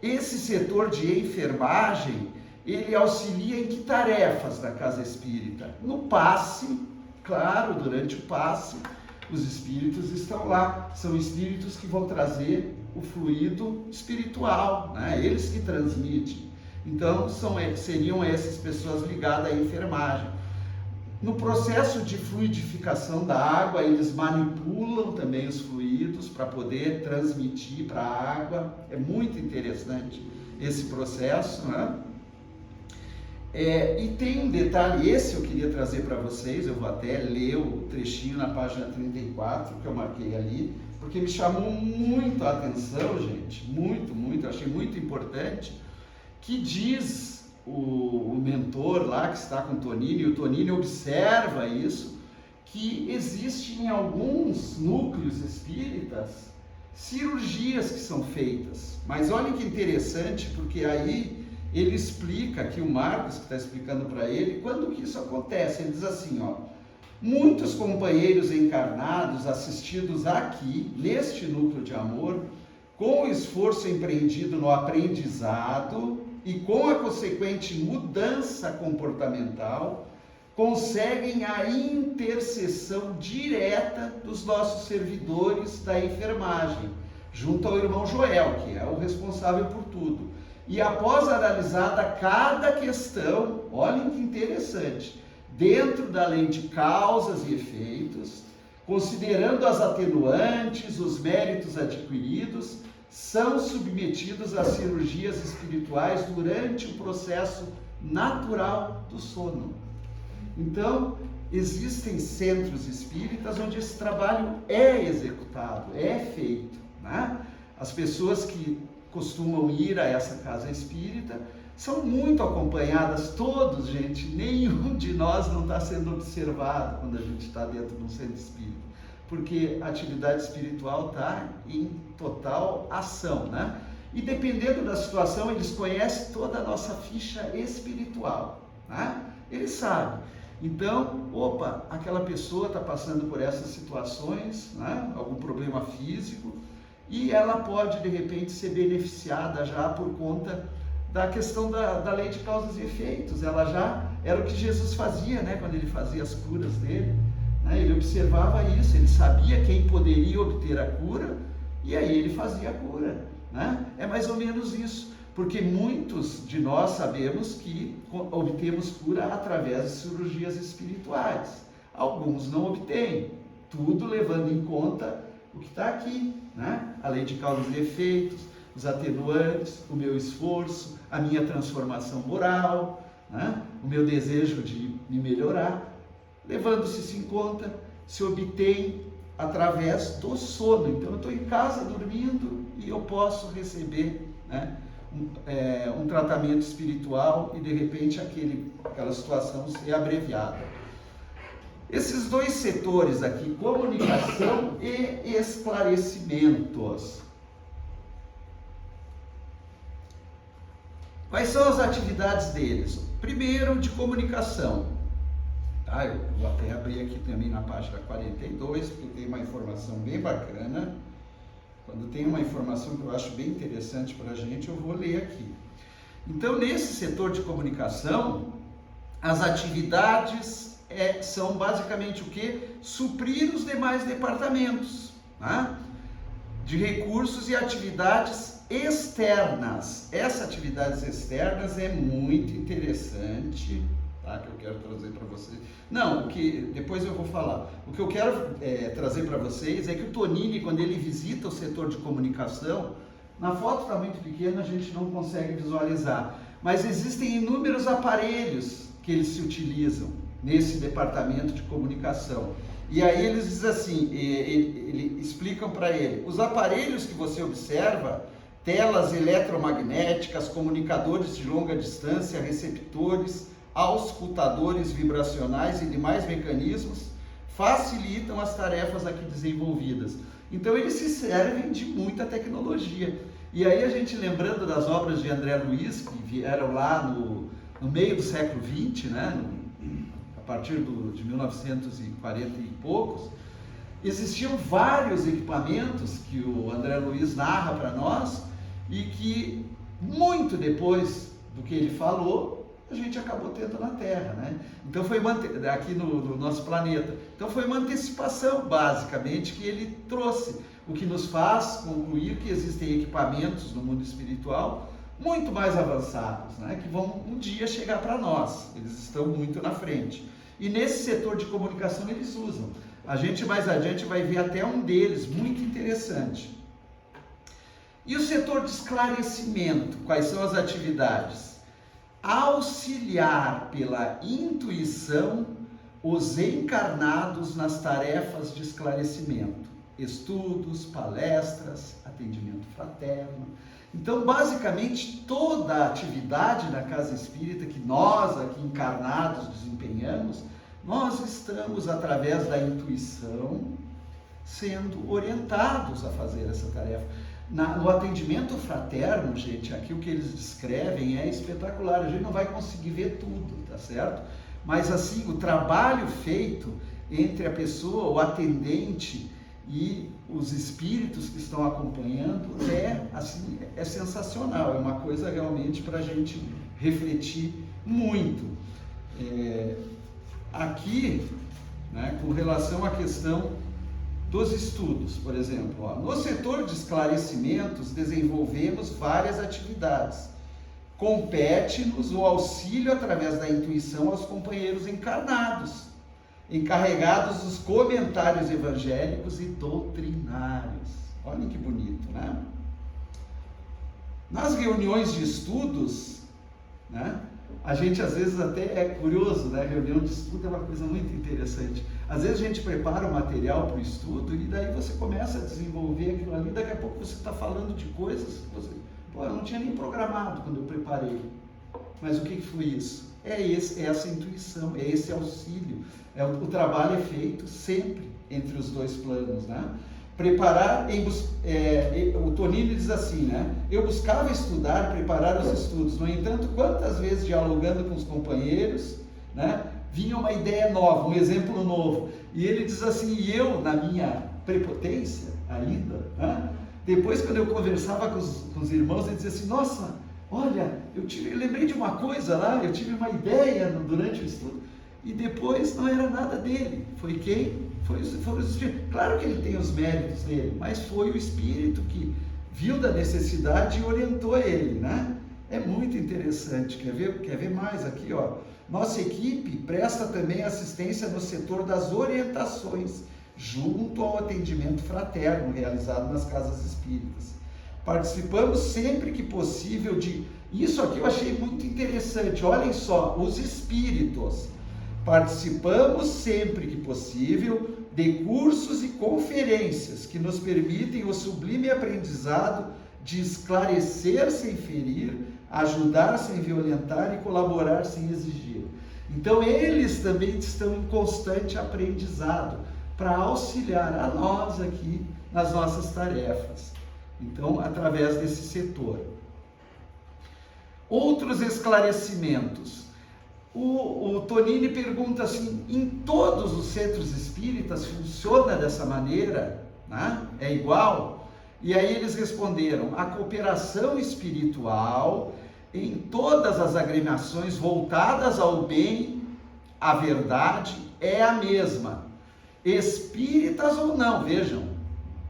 Esse setor de enfermagem, ele auxilia em que tarefas da casa espírita? No passe, claro, durante o passe, os espíritos estão lá, são espíritos que vão trazer o fluido espiritual, né? Eles que transmitem. Então, seriam essas pessoas ligadas à enfermagem. No processo de fluidificação da água, eles manipulam também os fluidos para poder transmitir para a água. É muito interessante esse processo, né? E tem um detalhe, esse eu queria trazer para vocês, eu vou até ler o trechinho na página 34, que eu marquei ali, porque me chamou muito a atenção, gente, muito, eu achei muito importante, que diz o mentor lá que está com o Tonini, e o Tonini observa isso, que existe em alguns núcleos espíritas cirurgias que são feitas. Mas olha que interessante, porque aí ele explica, aqui o Marcos que está explicando para ele, quando que isso acontece. Ele diz assim, ó: muitos companheiros encarnados assistidos aqui, neste núcleo de amor, com o esforço empreendido no aprendizado e com a consequente mudança comportamental, conseguem a intercessão direta dos nossos servidores da enfermagem, junto ao irmão Joel, que é o responsável por tudo. E após analisada cada questão, olhem que interessante, dentro da lei de causas e efeitos, considerando as atenuantes, os méritos adquiridos, são submetidos a cirurgias espirituais durante o processo natural do sono. Então, existem centros espíritas onde esse trabalho é executado, é feito, né? As pessoas que costumam ir a essa casa espírita são muito acompanhadas, todos, gente, nenhum de nós não está sendo observado quando a gente está dentro de um centro espírita, porque a atividade espiritual está em total ação, né? E dependendo da situação, eles conhecem toda a nossa ficha espiritual, né? Eles sabem. Então, aquela pessoa está passando por essas situações, né? Algum problema físico, e ela pode, de repente, ser beneficiada já por conta da questão da lei de causas e efeitos. Ela já era o que Jesus fazia, né, quando ele fazia as curas dele, né? Ele observava isso, ele sabia quem poderia obter a cura, e aí ele fazia a cura, né? É mais ou menos isso, porque muitos de nós sabemos que obtemos cura através de cirurgias espirituais. Alguns não obtêm, tudo levando em conta o que está aqui, né? A lei de causas e efeitos, os atenuantes, o meu esforço, a minha transformação moral, né? O meu desejo de me melhorar. Levando-se isso em conta, se obtém através do sono. Então eu estou em casa dormindo e eu posso receber, né, um tratamento espiritual e de repente aquela situação ser abreviada. Esses dois setores aqui, comunicação e esclarecimentos. Quais são as atividades deles? Primeiro, de comunicação. Tá? Eu vou até abrir aqui também na página 42, porque tem uma informação bem bacana. Quando tem uma informação que eu acho bem interessante para a gente, eu vou ler aqui. Então, nesse setor de comunicação, as atividades são basicamente o quê? Suprir os demais departamentos, tá? De recursos e atividades externas. Essas atividades externas é muito interessante, tá? Que eu quero trazer para vocês. Não, depois eu vou falar. O que eu quero trazer para vocês é que o Tonini, quando ele visita o setor de comunicação, na foto está muito pequena, a gente não consegue visualizar, mas existem inúmeros aparelhos que eles se utilizam nesse departamento de comunicação. E aí eles dizem assim, eles explicam para ele, os aparelhos que você observa, telas eletromagnéticas, comunicadores de longa distância, receptores, auscultadores vibracionais e demais mecanismos, facilitam as tarefas aqui desenvolvidas. Então eles se servem de muita tecnologia. E aí a gente, lembrando das obras de André Luiz, que vieram lá no meio do século XX, né, a partir de 1940 e poucos, existiam vários equipamentos que o André Luiz narra para nós e que muito depois do que ele falou, a gente acabou tendo na Terra, né? Então foi aqui no nosso planeta. Então foi uma antecipação, basicamente, que ele trouxe, o que nos faz concluir que existem equipamentos no mundo espiritual muito mais avançados, né? Que vão um dia chegar para nós. Eles estão muito na frente. E nesse setor de comunicação eles usam. A gente mais adiante vai ver até um deles, muito interessante. E o setor de esclarecimento, quais são as atividades? Auxiliar pela intuição os encarnados nas tarefas de esclarecimento, estudos, palestras, atendimento fraterno. Então, basicamente, toda a atividade na casa espírita que nós aqui encarnados desempenhamos, nós estamos, através da intuição, sendo orientados a fazer essa tarefa. No atendimento fraterno, gente, aqui o que eles descrevem é espetacular. A gente não vai conseguir ver tudo, tá certo? Mas assim, o trabalho feito entre a pessoa, o atendente e os espíritos que estão acompanhando é sensacional. É uma coisa realmente para a gente refletir muito. Aqui, né, com relação à questão dos estudos, por exemplo, no setor de esclarecimentos desenvolvemos várias atividades. Compete-nos o auxílio através da intuição aos companheiros encarnados, encarregados dos comentários evangélicos e doutrinários. Olhem que bonito, né? Nas reuniões de estudos, né, a gente às vezes até é curioso, né? Reunião de estudo é uma coisa muito interessante. Às vezes a gente prepara o material para o estudo e daí você começa a desenvolver aquilo ali, daqui a pouco você está falando de coisas que você, eu não tinha nem programado quando eu preparei. Mas o que foi isso? É essa intuição, é esse auxílio. O trabalho é feito sempre entre os dois planos, né? Preparar, o Tonini diz assim, né? Eu buscava estudar, preparar os estudos. No entanto, quantas vezes dialogando com os companheiros, né, vinha uma ideia nova, um exemplo novo. E ele diz assim, e eu, na minha prepotência ainda, né, depois quando eu conversava com os irmãos, ele dizia assim, nossa, olha, eu lembrei de uma coisa lá, eu tive uma ideia durante o estudo, e depois não era nada dele. Foi quem? Foram os Espíritos. Claro que ele tem os méritos dele, mas foi o Espírito que viu da necessidade e orientou ele, né? É muito interessante. Quer ver mais aqui, ó? Nossa equipe presta também assistência no setor das orientações, junto ao atendimento fraterno realizado nas casas espíritas. Participamos sempre que possível de... Isso aqui eu achei muito interessante. Olhem só, os espíritos. Participamos sempre que possível de cursos e conferências que nos permitem o sublime aprendizado de esclarecer sem ferir, ajudar sem violentar e colaborar sem exigir. Então eles também estão em constante aprendizado para auxiliar a nós aqui nas nossas tarefas. Então, através desse setor. Outros esclarecimentos. O Tonini pergunta assim, em todos os centros espíritas funciona dessa maneira? Né? É igual? E aí eles responderam, a cooperação espiritual em todas as agremiações voltadas ao bem, à verdade, é a mesma. Espíritas ou não, vejam,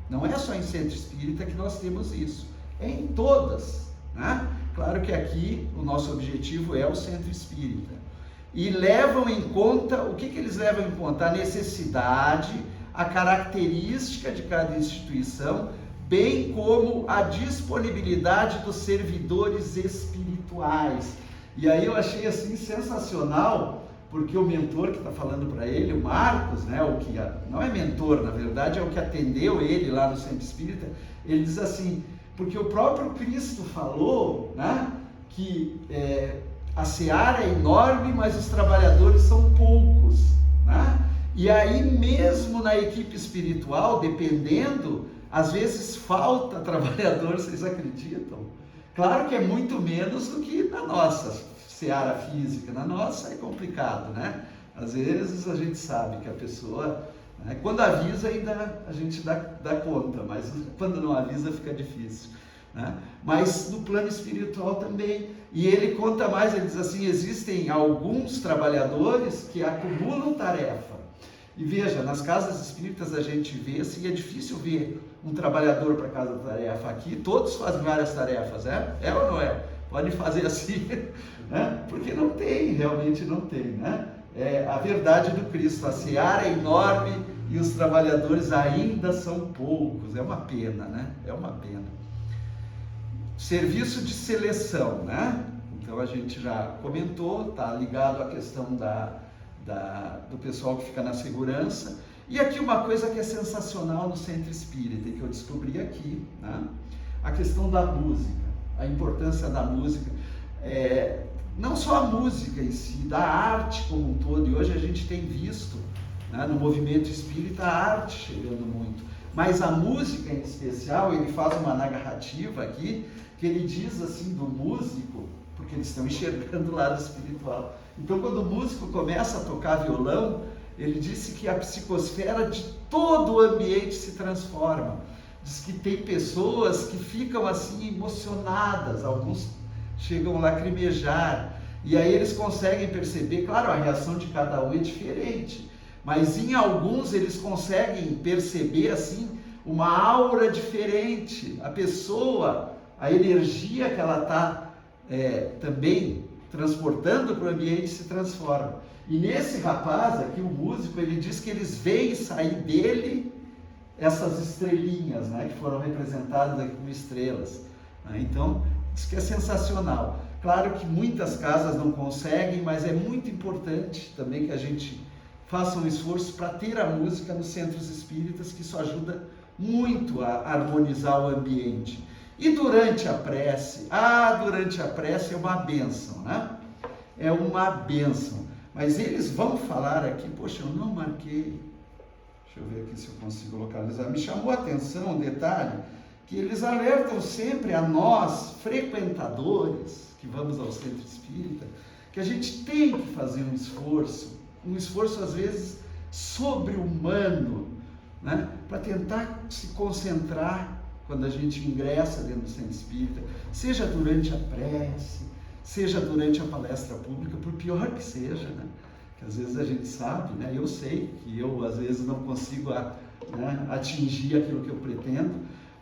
não é só em centro espírita que nós temos isso, é em todas, né? Claro que aqui o nosso objetivo é o centro espírita. E levam em conta, o que eles levam em conta? A necessidade, a característica de cada instituição, bem como a disponibilidade dos servidores espirituais. E aí eu achei assim sensacional, porque o mentor que está falando para ele, o Marcos, né, o que não é mentor, na verdade, é o que atendeu ele lá no centro espírita, ele diz assim, porque o próprio Cristo falou, né, que a seara é enorme, mas os trabalhadores são poucos, né? E aí mesmo na equipe espiritual, dependendo, às vezes falta trabalhador, vocês acreditam? Claro que é muito menos do que na nossa seara física, na nossa é complicado, né? Às vezes a gente sabe que a pessoa, né, quando avisa ainda a gente dá conta, mas quando não avisa fica difícil, né? Mas no plano espiritual também, e ele conta mais, ele diz assim, existem alguns trabalhadores que acumulam tarefa, e veja, nas casas espíritas a gente vê, assim, é difícil ver um trabalhador para cada tarefa. Aqui todos fazem várias tarefas, é ou não é? Pode fazer assim, né? Porque não tem, realmente não tem, né? É a verdade do Cristo, a seara é enorme e os trabalhadores ainda são poucos, é uma pena, né? É uma pena. Serviço de seleção, né? Então a gente já comentou, está ligado à questão do pessoal que fica na segurança. E aqui uma coisa que é sensacional no centro espírita, e que eu descobri aqui, né? A questão da música, a importância da música, não só a música em si, da arte como um todo, e hoje a gente tem visto, né, no movimento espírita a arte chegando muito, mas a música em especial, ele faz uma narrativa aqui, que ele diz assim do músico, porque eles estão enxergando o lado espiritual. Então quando o músico começa a tocar violão, ele disse que a psicosfera de todo o ambiente se transforma. Diz que tem pessoas que ficam assim emocionadas, alguns chegam a lacrimejar, e aí eles conseguem perceber, claro, a reação de cada um é diferente, mas em alguns eles conseguem perceber assim uma aura diferente, a pessoa, a energia que ela está também transportando para o ambiente se transforma. E nesse rapaz aqui, o músico, ele diz que eles veem sair dele essas estrelinhas, né, que foram representadas aqui como estrelas, né? Então, isso que é sensacional. Claro que muitas casas não conseguem, mas é muito importante também que a gente faça um esforço para ter a música nos centros espíritas, que isso ajuda muito a harmonizar o ambiente. E durante a prece, durante a prece é uma bênção, né? É uma bênção. Mas eles vão falar aqui, poxa, eu não marquei, deixa eu ver aqui se eu consigo localizar, me chamou a atenção um detalhe, que eles alertam sempre a nós, frequentadores, que vamos ao centro espírita, que a gente tem que fazer um esforço às vezes sobre-humano, né, para tentar se concentrar quando a gente ingressa dentro do centro espírita, seja durante a prece, seja durante a palestra pública, por pior que seja, né? Que às vezes a gente sabe, né? Eu sei que eu às vezes não consigo atingir aquilo que eu pretendo,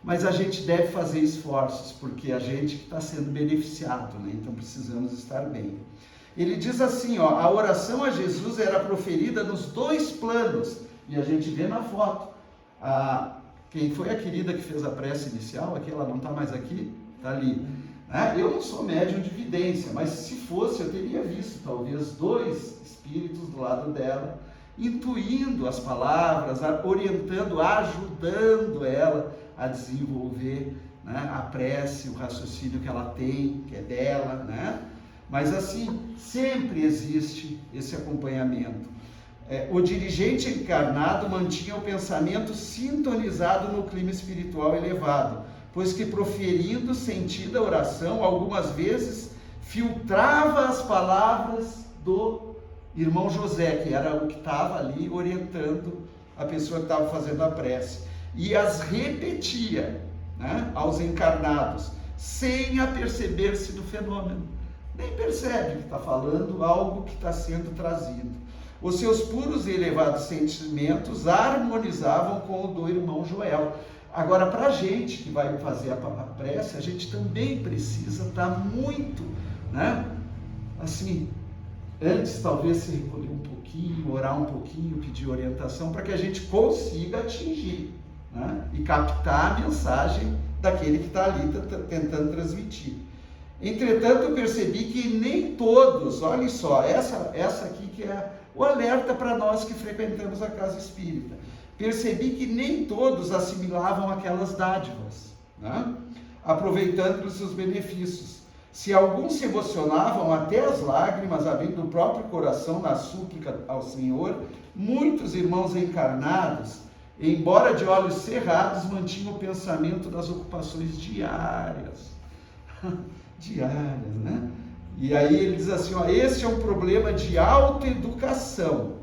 mas a gente deve fazer esforços, porque a gente que está sendo beneficiado, né? Então precisamos estar bem. Ele diz assim, ó, a oração a Jesus era proferida nos 2 planos, e a gente vê na foto. Quem foi a querida que fez a prece inicial, aqui ela não está mais aqui, está ali. Eu não sou médium de vidência, mas se fosse eu teria visto talvez 2 espíritos do lado dela, intuindo as palavras, orientando, ajudando ela a desenvolver, né, a prece, o raciocínio que ela tem, que é dela, né? Mas assim, sempre existe esse acompanhamento. O dirigente encarnado mantinha o pensamento sintonizado no clima espiritual elevado, pois que proferindo sentida a oração, algumas vezes filtrava as palavras do irmão José, que era o que estava ali orientando a pessoa que estava fazendo a prece, e as repetia, né, aos encarnados, sem aperceber-se do fenômeno. Nem percebe que está falando algo que está sendo trazido. Os seus puros e elevados sentimentos harmonizavam com o do irmão Joel. Agora, para a gente que vai fazer a prece, a gente também precisa estar muito, né, assim, antes talvez se recolher um pouquinho, orar um pouquinho, pedir orientação, para que a gente consiga atingir, né, e captar a mensagem daquele que está ali tentando transmitir. Entretanto, eu percebi que nem todos, olhem só, essa aqui que é o alerta para nós que frequentamos a casa espírita. Percebi que nem todos assimilavam aquelas dádivas, né, aproveitando os seus benefícios. Se alguns se emocionavam até as lágrimas, abrindo o próprio coração na súplica ao Senhor, muitos irmãos encarnados, embora de olhos cerrados, mantinham o pensamento das ocupações diárias. Diárias, né? E aí ele diz assim, ó, esse é um problema de autoeducação.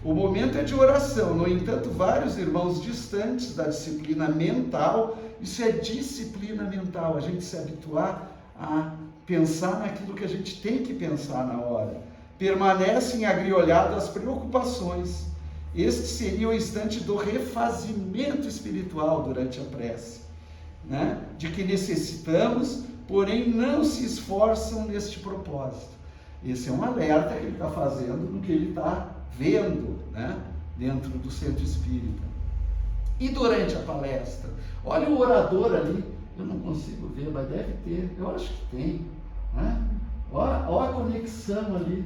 O momento é de oração, no entanto, vários irmãos distantes da disciplina mental, isso é disciplina mental, a gente se habituar a pensar naquilo que a gente tem que pensar na hora, permanecem agriolhados às preocupações. Este seria o instante do refazimento espiritual durante a prece, né? De que necessitamos, porém não se esforçam neste propósito. Esse é um alerta que ele está fazendo no que ele está vendo, né, dentro do centro espírita. E durante a palestra, olha o orador ali, eu não consigo ver, mas deve ter, eu acho que tem, né? Olha a conexão ali,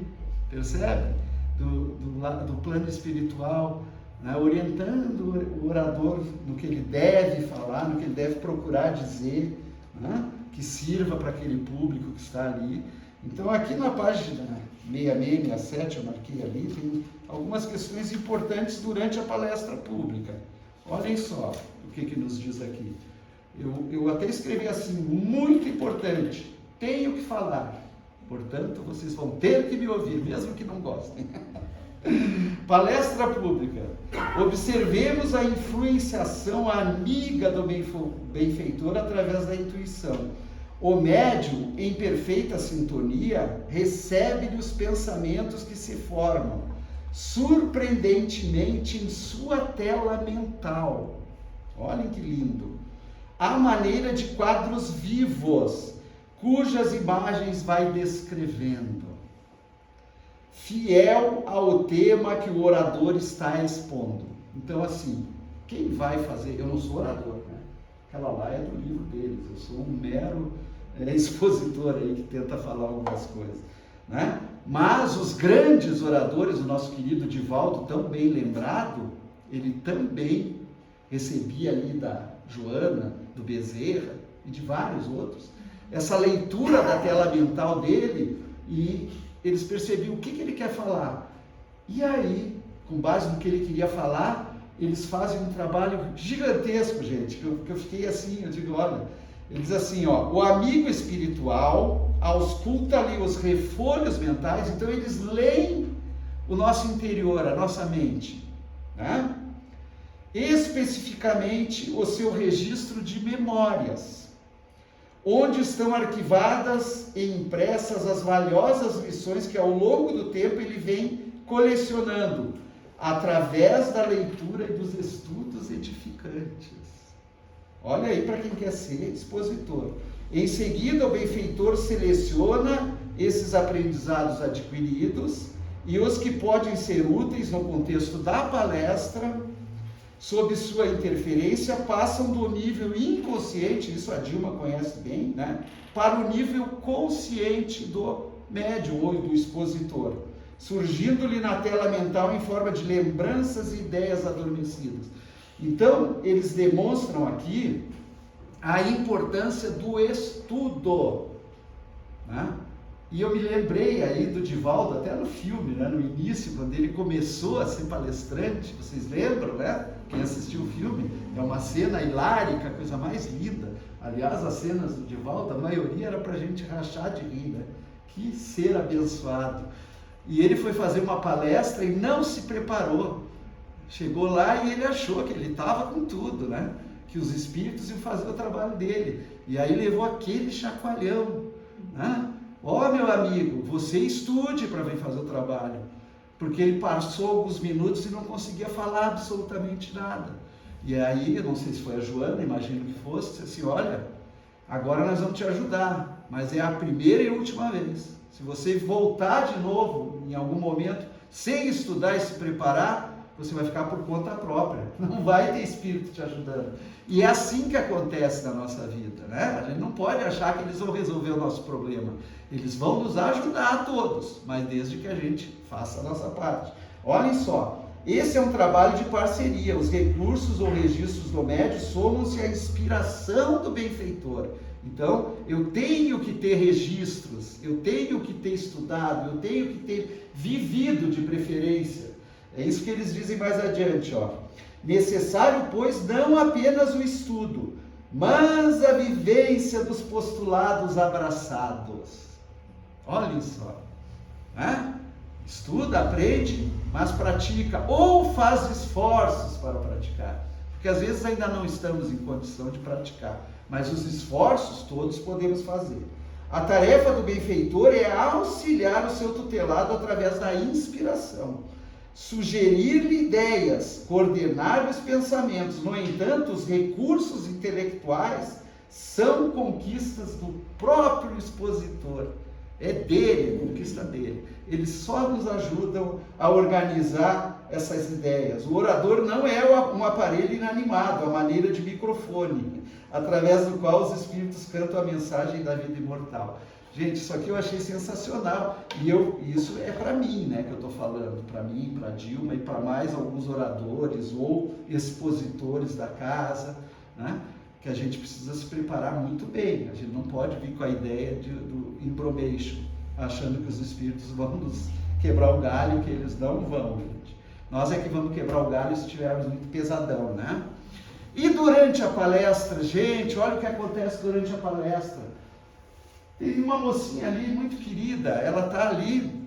percebe? Do plano espiritual, né, orientando o orador no que ele deve falar, no que ele deve procurar dizer, né, que sirva para aquele público que está ali. Então aqui na página 66, 67, eu marquei ali, tem algumas questões importantes durante a palestra pública. Olhem só o que nos diz aqui. Eu até escrevi assim, muito importante, tenho que falar, portanto vocês vão ter que me ouvir, mesmo que não gostem. Palestra pública. Observemos a influenciação amiga do benfeitor através da intuição. O médium, em perfeita sintonia, recebe-lhe os pensamentos que se formam, surpreendentemente, em sua tela mental. Olhem que lindo. À maneira de quadros vivos, cujas imagens vai descrevendo, fiel ao tema que o orador está expondo. Então, assim, quem vai fazer... Eu não sou orador, né? Aquela lá é do livro deles. Eu sou um mero expositor aí que tenta falar algumas coisas, né? Mas os grandes oradores, o nosso querido Divaldo, tão bem lembrado, ele também recebia ali da Joana, do Bezerra e de vários outros, essa leitura da tela mental dele, e eles percebiam o que ele quer falar. E aí, com base no que ele queria falar, eles fazem um trabalho gigantesco, gente, que eu fiquei assim, eu digo, olha, ele diz assim, ó, o amigo espiritual ausculta ali os refolhos mentais, então eles leem o nosso interior, a nossa mente, né? especificamente o seu registro de memórias, onde estão arquivadas e impressas as valiosas lições que ao longo do tempo ele vem colecionando, através da leitura e dos estudos edificantes. Olha aí para quem quer ser expositor. Em seguida, o benfeitor seleciona esses aprendizados adquiridos e os que podem ser úteis no contexto da palestra, sob sua interferência, passam do nível inconsciente, isso a Dilma conhece bem, né, para o nível consciente do médium ou do expositor, surgindo-lhe na tela mental em forma de lembranças e ideias adormecidas. Então, eles demonstram aqui a importância do estudo, né? E eu me lembrei aí do Divaldo, até no filme, né? No início, quando ele começou a ser palestrante, vocês lembram, né? Quem assistiu o filme, é uma cena hilárica, a coisa mais linda. Aliás, as cenas do Divaldo, a maioria era para a gente rachar de rir, né? Que ser abençoado. E ele foi fazer uma palestra e não se preparou. Chegou lá e ele achou que ele estava com tudo, né? Que os espíritos iam fazer o trabalho dele. E aí levou aquele chacoalhão, né? Ó, meu amigo, você estude para vir fazer o trabalho. Porque ele passou alguns minutos e não conseguia falar absolutamente nada. E aí, eu não sei se foi a Joana, imagino que fosse, disse assim, olha, agora nós vamos te ajudar, mas é a primeira e última vez. Se você voltar de novo, em algum momento, sem estudar e se preparar, você vai ficar por conta própria. Não vai ter espírito te ajudando. E é assim que acontece na nossa vida, né? A gente não pode achar que eles vão resolver o nosso problema. Eles vão nos ajudar a todos, mas desde que a gente faça a nossa parte. Olhem só, esse é um trabalho de parceria. Os recursos ou registros do médium somam-se à inspiração do benfeitor. Então, eu tenho que ter registros, eu tenho que ter estudado, eu tenho que ter vivido de preferência. É isso que eles dizem mais adiante, ó. Necessário, pois, não apenas o estudo, mas a vivência dos postulados abraçados. Olhem só, né? Estuda, aprende, mas pratica, ou faz esforços para praticar, porque às vezes ainda não estamos em condição de praticar, mas os esforços todos podemos fazer. A tarefa do benfeitor é auxiliar o seu tutelado através da inspiração, sugerir-lhe ideias, coordenar os pensamentos. No entanto, os recursos intelectuais são conquistas do próprio expositor. É dele, conquista dele. Eles só nos ajudam a organizar essas ideias. O orador não é um aparelho inanimado, a maneira de microfone, através do qual os espíritos cantam a mensagem da vida imortal. Gente, isso aqui eu achei sensacional. E isso é para mim, né, que eu estou falando. Para mim, para Dilma e para mais alguns oradores ou expositores da casa, né? Que a gente precisa se preparar muito bem. A gente não pode vir com a ideia do improbation, achando que os espíritos vão nos quebrar o galho, que eles não vão, gente. Nós é que vamos quebrar o galho se estivermos muito pesadão, né? E durante a palestra, gente, olha o que acontece durante a palestra. Tem uma mocinha ali muito querida, ela está ali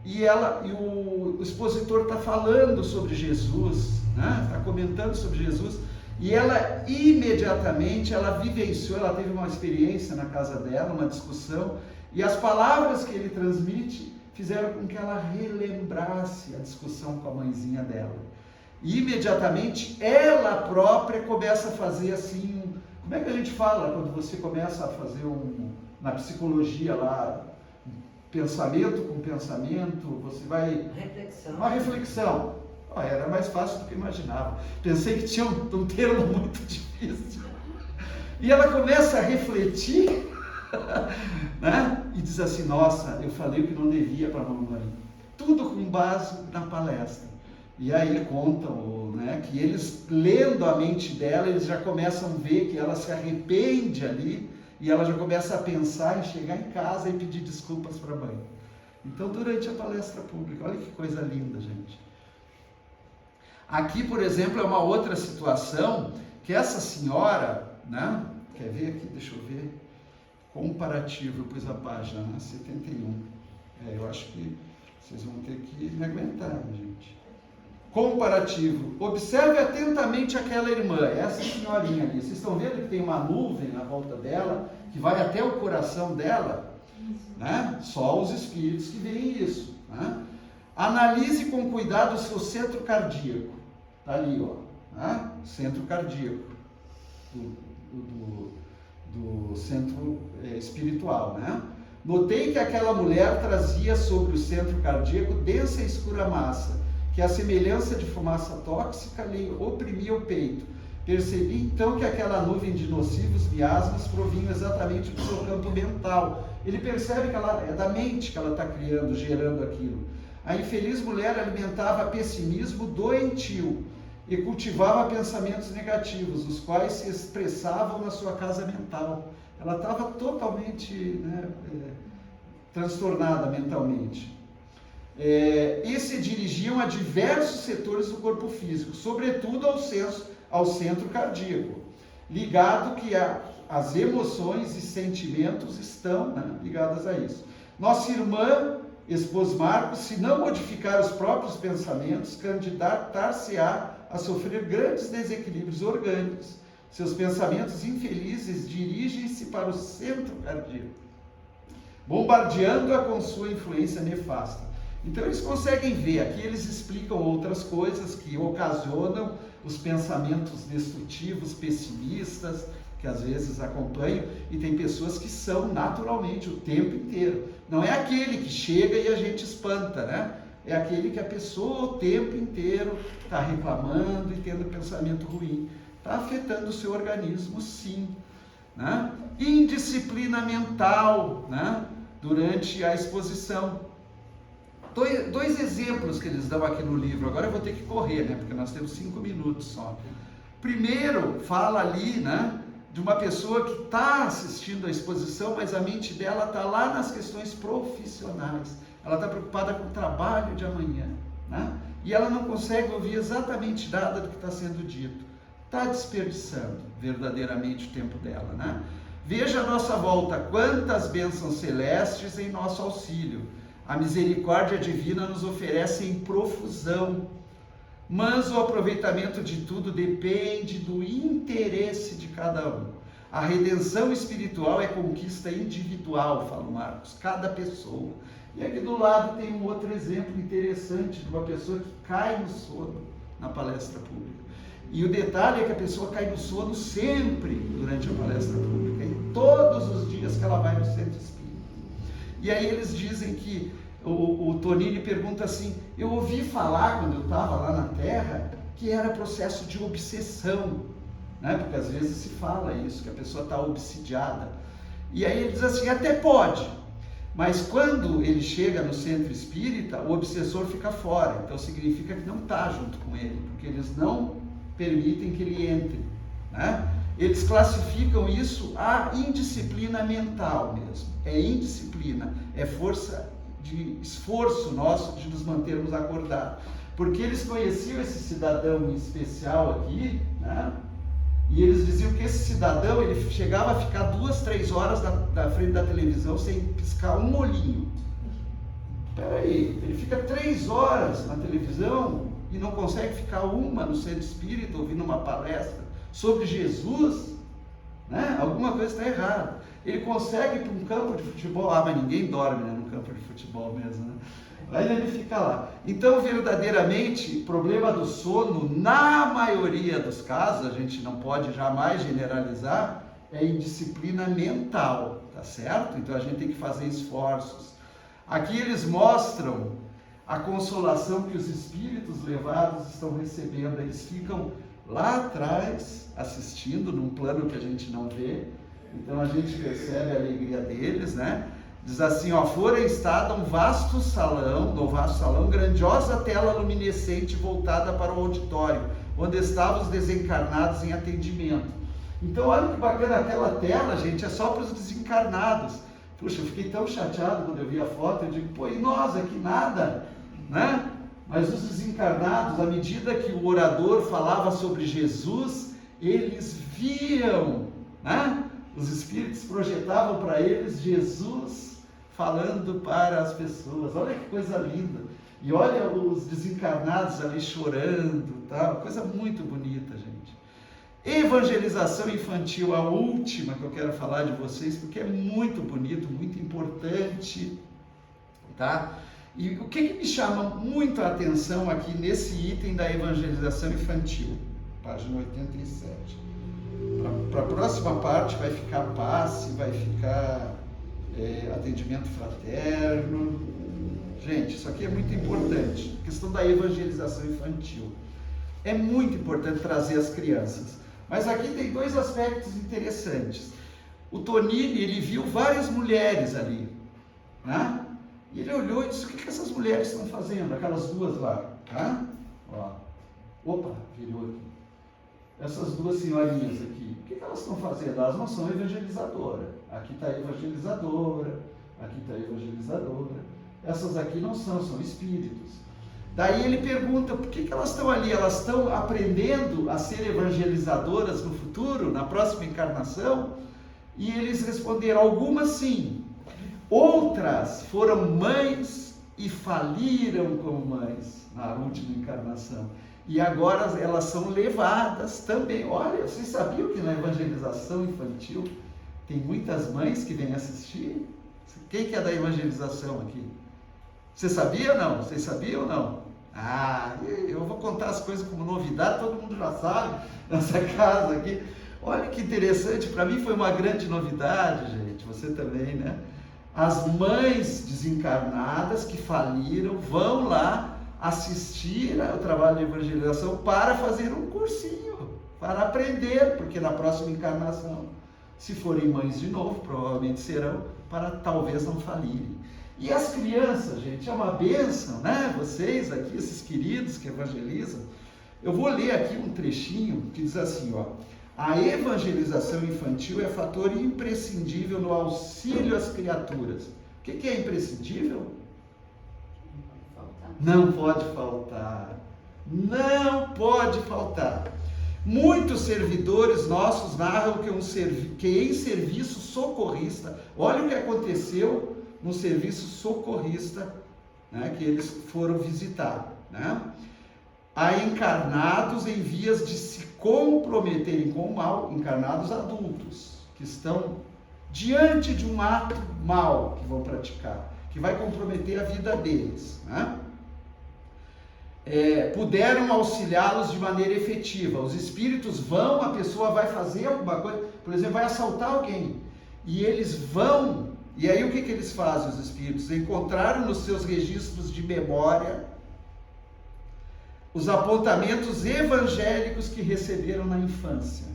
e o expositor está falando sobre Jesus, né? Está comentando sobre Jesus. E ela imediatamente, ela vivenciou, ela teve uma experiência na casa dela, uma discussão, e as palavras que ele transmite fizeram com que ela relembrasse a discussão com a mãezinha dela. E imediatamente ela própria começa a fazer assim, como é que a gente fala quando você começa a fazer na psicologia lá, pensamento com pensamento, você vai... Reflexão. Uma reflexão. Era mais fácil do que eu imaginava. Pensei que tinha um termo muito difícil. E ela começa a refletir, né? E diz assim, nossa, eu falei o que não devia para a mamãe. Tudo com base na palestra. E aí contam, né, que eles, lendo a mente dela, eles já começam a ver que ela se arrepende ali, e ela já começa a pensar em chegar em casa e pedir desculpas para a mãe. Então, durante a palestra pública, olha que coisa linda, gente. Aqui, por exemplo, é uma outra situação que essa senhora, né? Quer ver aqui? Deixa eu ver. Comparativo, eu pus a página, né? 71. Eu acho que vocês vão ter que me aguentar, gente. Comparativo. Observe atentamente aquela irmã, essa senhorinha ali. Vocês estão vendo que tem uma nuvem na volta dela, que vai até o coração dela? Né? Só os espíritos que veem isso. Né? Analise com cuidado o seu centro cardíaco. Está ali, ó. Né? Centro cardíaco do centro espiritual. Né? Notei que aquela mulher trazia sobre o centro cardíaco densa e escura massa, que a semelhança de fumaça tóxica lhe oprimia o peito. Percebi então que aquela nuvem de nocivos miasmas provinha exatamente do seu campo mental. Ele percebe que ela é da mente que ela está criando, gerando aquilo. A infeliz mulher alimentava pessimismo doentio e cultivava pensamentos negativos, os quais se expressavam na sua casa mental. Ela estava totalmente transtornada mentalmente. E se dirigiam a diversos setores do corpo físico, sobretudo ao centro cardíaco, ligado que as emoções e sentimentos estão ligadas a isso. Nossa irmã expôs Marcos, se não modificar os próprios pensamentos, candidatar-se-á a sofrer grandes desequilíbrios orgânicos. Seus pensamentos infelizes dirigem-se para o centro cardíaco, bombardeando-a com sua influência nefasta. Então eles conseguem ver, aqui eles explicam outras coisas que ocasionam os pensamentos destrutivos, pessimistas, que às vezes acompanham, e tem pessoas que são naturalmente o tempo inteiro. Não é aquele que chega e a gente espanta, né? É aquele que a pessoa o tempo inteiro está reclamando e tendo pensamento ruim. Está afetando o seu organismo, sim. Né? Indisciplina mental, né? Durante a exposição. Dois exemplos que eles dão aqui no livro. Agora eu vou ter que correr, né? Porque nós temos 5 minutos só. Primeiro, fala ali, né? De uma pessoa que está assistindo a exposição, mas a mente dela está lá nas questões profissionais. Ela está preocupada com o trabalho de amanhã, né? E ela não consegue ouvir exatamente nada do que está sendo dito. Está desperdiçando verdadeiramente o tempo dela, né? Veja a nossa volta, quantas bênçãos celestes em nosso auxílio. A misericórdia divina nos oferece em profusão, mas o aproveitamento de tudo depende do interesse de cada um. A redenção espiritual é conquista individual, fala o Marcos, cada pessoa. E aqui do lado tem um outro exemplo interessante de uma pessoa que cai no sono na palestra pública. E o detalhe é que a pessoa cai no sono sempre durante a palestra pública, em todos os dias que ela vai no centro espírita. E aí eles dizem que o Tonini pergunta assim, eu ouvi falar quando eu estava lá na Terra que era processo de obsessão, né? Porque às vezes se fala isso, que a pessoa está obsidiada. E aí ele diz assim, até pode, mas quando ele chega no centro espírita, o obsessor fica fora, então significa que não está junto com ele, porque eles não permitem que ele entre, né? Eles classificam isso a indisciplina mental mesmo, é indisciplina, é força de esforço nosso de nos mantermos acordados, porque eles conheciam esse cidadão em especial aqui, né? E eles diziam que esse cidadão, ele chegava a ficar 2, 3 horas na frente da televisão sem piscar um olhinho. Peraí, ele fica 3 horas na televisão e não consegue ficar uma no centro espírita ouvindo uma palestra sobre Jesus, né? Alguma coisa está errada. Ele consegue ir para um campo de futebol, mas ninguém dorme, né, no campo de futebol mesmo, né? Aí ele fica lá. Então, verdadeiramente, o problema do sono, na maioria dos casos, a gente não pode jamais generalizar, é indisciplina mental, tá certo? Então a gente tem que fazer esforços. Aqui eles mostram a consolação que os espíritos levados estão recebendo. Eles ficam lá atrás, assistindo, num plano que a gente não vê. Então a gente percebe a alegria deles, né? Diz assim, ó, fora instalado no vasto salão, grandiosa tela luminescente voltada para o auditório, onde estavam os desencarnados em atendimento. Então olha que bacana, aquela tela, gente, é só para os desencarnados. Puxa, eu fiquei tão chateado quando eu vi a foto, eu digo, pô, e nós aqui nada, né? Mas os desencarnados, à medida que o orador falava sobre Jesus, eles viam, né? Os espíritos projetavam para eles Jesus falando para as pessoas. Olha que coisa linda. E olha os desencarnados ali chorando, tal, coisa muito bonita, gente. Evangelização infantil, a última que eu quero falar de vocês, porque é muito bonito, muito importante, tá? E o que me chama muito a atenção aqui nesse item da evangelização infantil, página 87. Para a próxima parte vai ficar passe, vai ficar atendimento fraterno. Gente, isso aqui é muito importante, a questão da evangelização infantil. É muito importante trazer as crianças. Mas aqui tem dois aspectos interessantes. O Tonini, ele viu várias mulheres ali, né? E ele olhou e disse: o que essas mulheres estão fazendo? Aquelas duas lá, tá? Ó. Opa, virou aqui. Essas duas senhorinhas aqui, o que elas estão fazendo? Elas não são evangelizadoras. Aqui está a evangelizadora, aqui está a evangelizadora. Essas aqui não são espíritos. Daí ele pergunta, por que elas estão ali? Elas estão aprendendo a ser evangelizadoras no futuro, na próxima encarnação? E eles responderam, algumas sim. Outras foram mães e faliram como mães na última encarnação. E agora elas são levadas também. Olha, vocês sabiam que na evangelização infantil tem muitas mães que vêm assistir? Quem que é da evangelização aqui? Você sabia ou não? Vocês sabiam ou não? Ah, eu vou contar as coisas como novidade, todo mundo já sabe, nessa casa aqui. Olha que interessante, para mim foi uma grande novidade, gente, você também, né? As mães desencarnadas que faliram vão lá assistir ao trabalho de evangelização para fazer um cursinho, para aprender, porque na próxima encarnação, se forem mães de novo, provavelmente serão, para talvez não falirem. E as crianças, gente, é uma bênção, né? Vocês aqui, esses queridos que evangelizam. Eu vou ler aqui um trechinho que diz assim, ó. A evangelização infantil é fator imprescindível no auxílio às criaturas. O que é imprescindível? Não pode faltar. Não pode faltar. Muitos servidores nossos narram que em serviço socorrista, olha o que aconteceu no serviço socorrista, né, que eles foram visitar, né? Há encarnados em vias de se comprometerem com o mal, encarnados adultos, que estão diante de um ato mal que vão praticar, que vai comprometer a vida deles, né? Puderam auxiliá-los de maneira efetiva. Os espíritos vão, a pessoa vai fazer alguma coisa, por exemplo, vai assaltar alguém, e eles vão. E aí o que eles fazem, os espíritos? Encontraram nos seus registros de memória os apontamentos evangélicos que receberam na infância.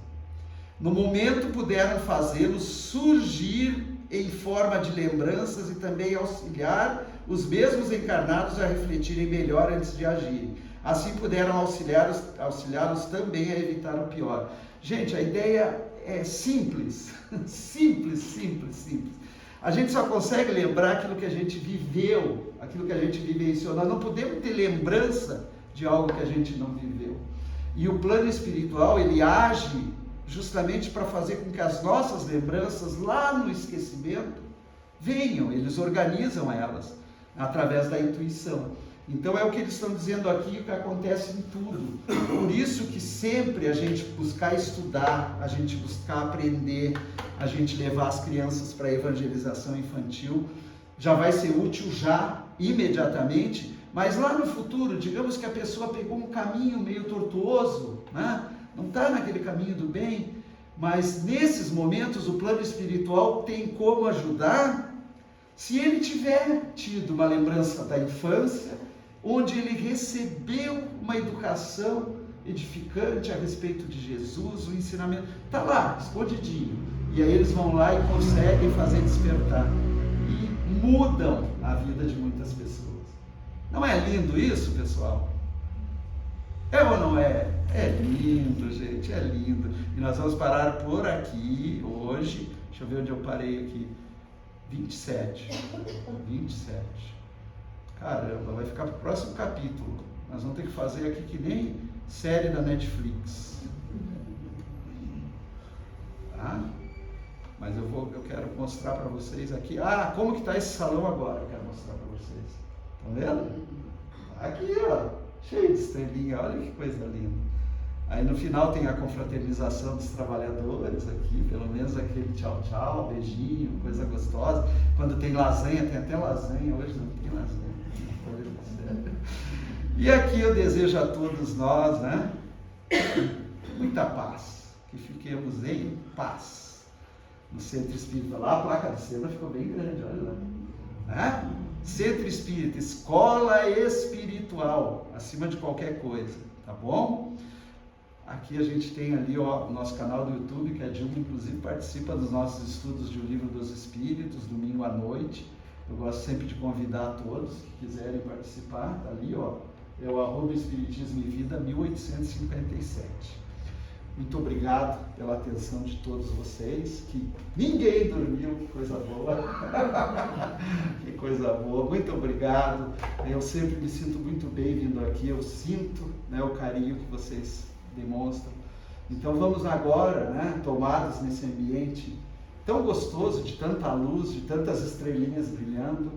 No momento puderam fazê-los surgir em forma de lembranças e também auxiliar os mesmos encarnados a refletirem melhor antes de agirem. Assim puderam auxiliá-los também a evitar o pior. Gente, a ideia é simples, simples. A gente só consegue lembrar aquilo que a gente viveu, aquilo que a gente vivenciou. Nós não podemos ter lembrança de algo que a gente não viveu. E o plano espiritual, ele age justamente para fazer com que as nossas lembranças lá no esquecimento venham, eles organizam elas através da intuição. Então é o que eles estão dizendo aqui, que acontece em tudo. Por isso que sempre a gente buscar estudar, a gente buscar aprender, a gente levar as crianças para a evangelização infantil, já vai ser útil já, imediatamente, mas lá no futuro, digamos que a pessoa pegou um caminho meio tortuoso, né? Não está naquele caminho do bem, mas nesses momentos o plano espiritual tem como ajudar, se ele tiver tido uma lembrança da infância, onde ele recebeu uma educação edificante a respeito de Jesus, o ensinamento, está lá, escondidinho, e aí eles vão lá e conseguem fazer despertar, e mudam a vida de muitas pessoas. Não é lindo isso, pessoal? É ou não é? É lindo, gente, é lindo. E nós vamos parar por aqui hoje. Deixa eu ver onde eu parei aqui. 27. Caramba, vai ficar para o próximo capítulo. Nós vamos ter que fazer aqui que nem série da Netflix. Tá? Mas eu quero mostrar para vocês aqui. Como que está esse salão agora? Eu quero mostrar para vocês. Estão vendo? Aqui, ó, cheio de estrelinha, olha que coisa linda. Aí no final tem a confraternização dos trabalhadores aqui, pelo menos aquele tchau, tchau, beijinho, coisa gostosa. Quando tem lasanha, tem até lasanha, hoje não tem lasanha. E aqui eu desejo a todos nós, né, muita paz, que fiquemos em paz. No Centro Espírita, lá a placa de cena ficou bem grande, olha lá. Né? Centro Espírita, escola espiritual, acima de qualquer coisa, tá bom? Aqui a gente tem ali, ó, o nosso canal do YouTube, que a Dilma inclusive participa dos nossos estudos de O Livro dos Espíritos, domingo à noite. Eu gosto sempre de convidar todos que quiserem participar, tá ali, ó, é o @Espiritismo e Vida 1857. Muito obrigado pela atenção de todos vocês, que ninguém dormiu, que coisa boa. Que coisa boa, muito obrigado. Eu sempre me sinto muito bem vindo aqui, eu sinto, né, o carinho que vocês demonstram. Então vamos agora, né, tomados nesse ambiente tão gostoso, de tanta luz, de tantas estrelinhas brilhando,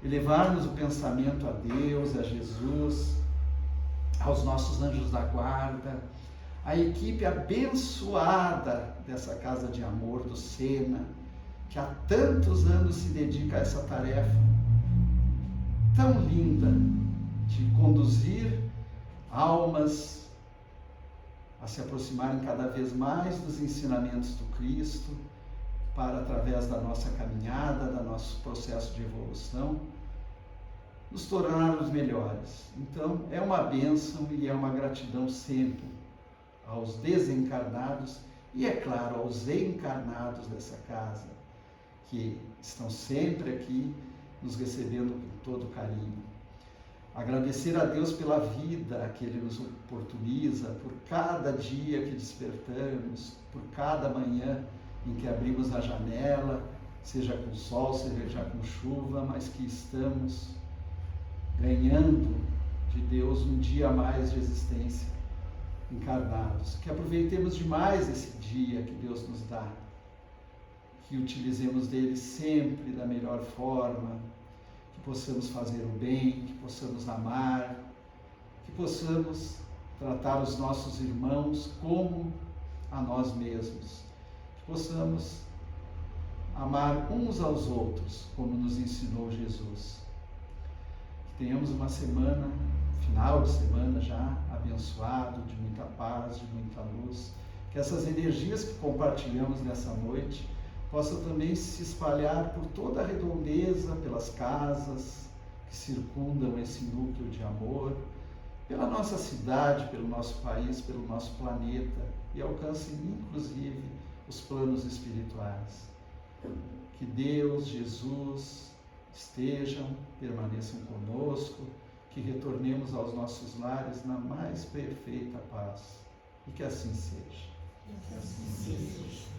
elevarmos o pensamento a Deus, a Jesus, aos nossos anjos da guarda, a equipe abençoada dessa Casa de Amor do Sena, que há tantos anos se dedica a essa tarefa tão linda de conduzir almas a se aproximarem cada vez mais dos ensinamentos do Cristo, para, através da nossa caminhada, do nosso processo de evolução, nos tornarmos melhores. Então, é uma bênção e é uma gratidão sempre aos desencarnados e, é claro, aos encarnados dessa casa, que estão sempre aqui nos recebendo com todo carinho. Agradecer a Deus pela vida que Ele nos oportuniza, por cada dia que despertamos, por cada manhã em que abrimos a janela, seja com sol, seja com chuva, mas que estamos ganhando de Deus um dia a mais de existência encarnados. Que aproveitemos demais esse dia que Deus nos dá, que utilizemos dele sempre da melhor forma, que possamos fazer o bem, que possamos amar, que possamos tratar os nossos irmãos como a nós mesmos, que possamos amar uns aos outros, como nos ensinou Jesus. Que tenhamos uma semana, final de semana já, abençoado, de muita paz, de muita luz, que essas energias que compartilhamos nessa noite possam também se espalhar por toda a redondeza, pelas casas que circundam esse núcleo de amor, pela nossa cidade, pelo nosso país, pelo nosso planeta, e alcancem inclusive os planos espirituais. Que Deus, Jesus, permaneçam conosco, que retornemos aos nossos lares na mais perfeita paz. E que assim seja. Que assim seja.